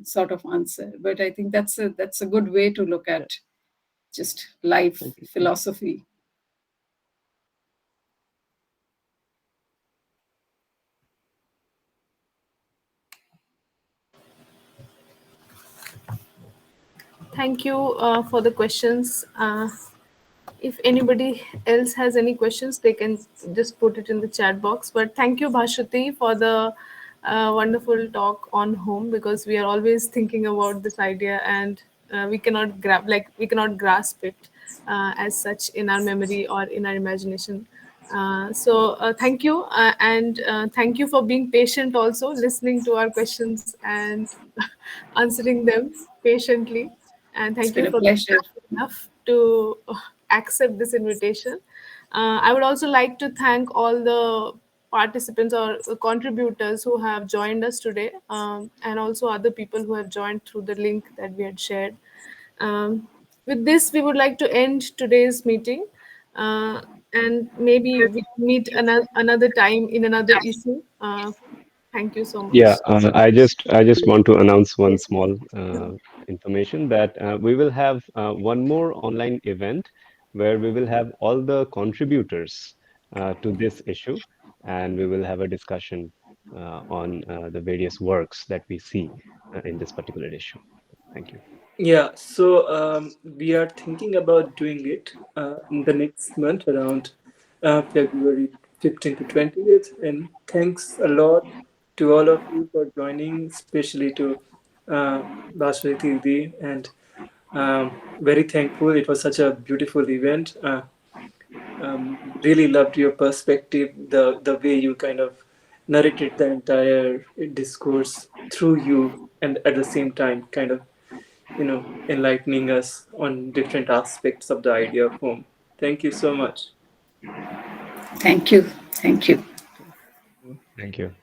[SPEAKER 3] sort of answer. But I think that's a good way to look
[SPEAKER 5] Yeah,
[SPEAKER 3] at just life
[SPEAKER 5] thank you.
[SPEAKER 3] philosophy.
[SPEAKER 2] Thank you for the questions. If anybody else has any questions, they can just put it in the chat box. But thank you, Bhashwati, for the wonderful talk on home, because we are always thinking about this idea, and we cannot grasp it as such in our memory or in our imagination. Thank you, and thank you for being patient, also listening to our questions and answering them patiently. And
[SPEAKER 3] It's
[SPEAKER 2] thank
[SPEAKER 3] been
[SPEAKER 2] you
[SPEAKER 3] a
[SPEAKER 2] for being
[SPEAKER 3] pleasure.
[SPEAKER 2] enough to accept this invitation. I would also like to thank all the participants or contributors who have joined us today, and also other people who have joined through the link that we had shared. With this, we would like to end today's meeting, uh, and maybe we meet another time in another issue. Thank you so
[SPEAKER 1] Yeah,
[SPEAKER 2] much.
[SPEAKER 1] I just want to announce one small information that we will have one more online event where we will have all the contributors to this issue, and we will have a discussion on the various works that we see in this particular issue. Thank you.
[SPEAKER 4] Yeah, so we are thinking about doing it in the next month around February 15th to 20th. And thanks a lot to all of you for joining, especially to Bhaswati Di. And very thankful. It was such a beautiful event. Really loved your perspective, the way you kind of narrated the entire discourse through you, and at the same time, kind of enlightening us on different aspects of the idea of home. Thank you so much.
[SPEAKER 3] Thank you. Thank you.
[SPEAKER 1] Thank you.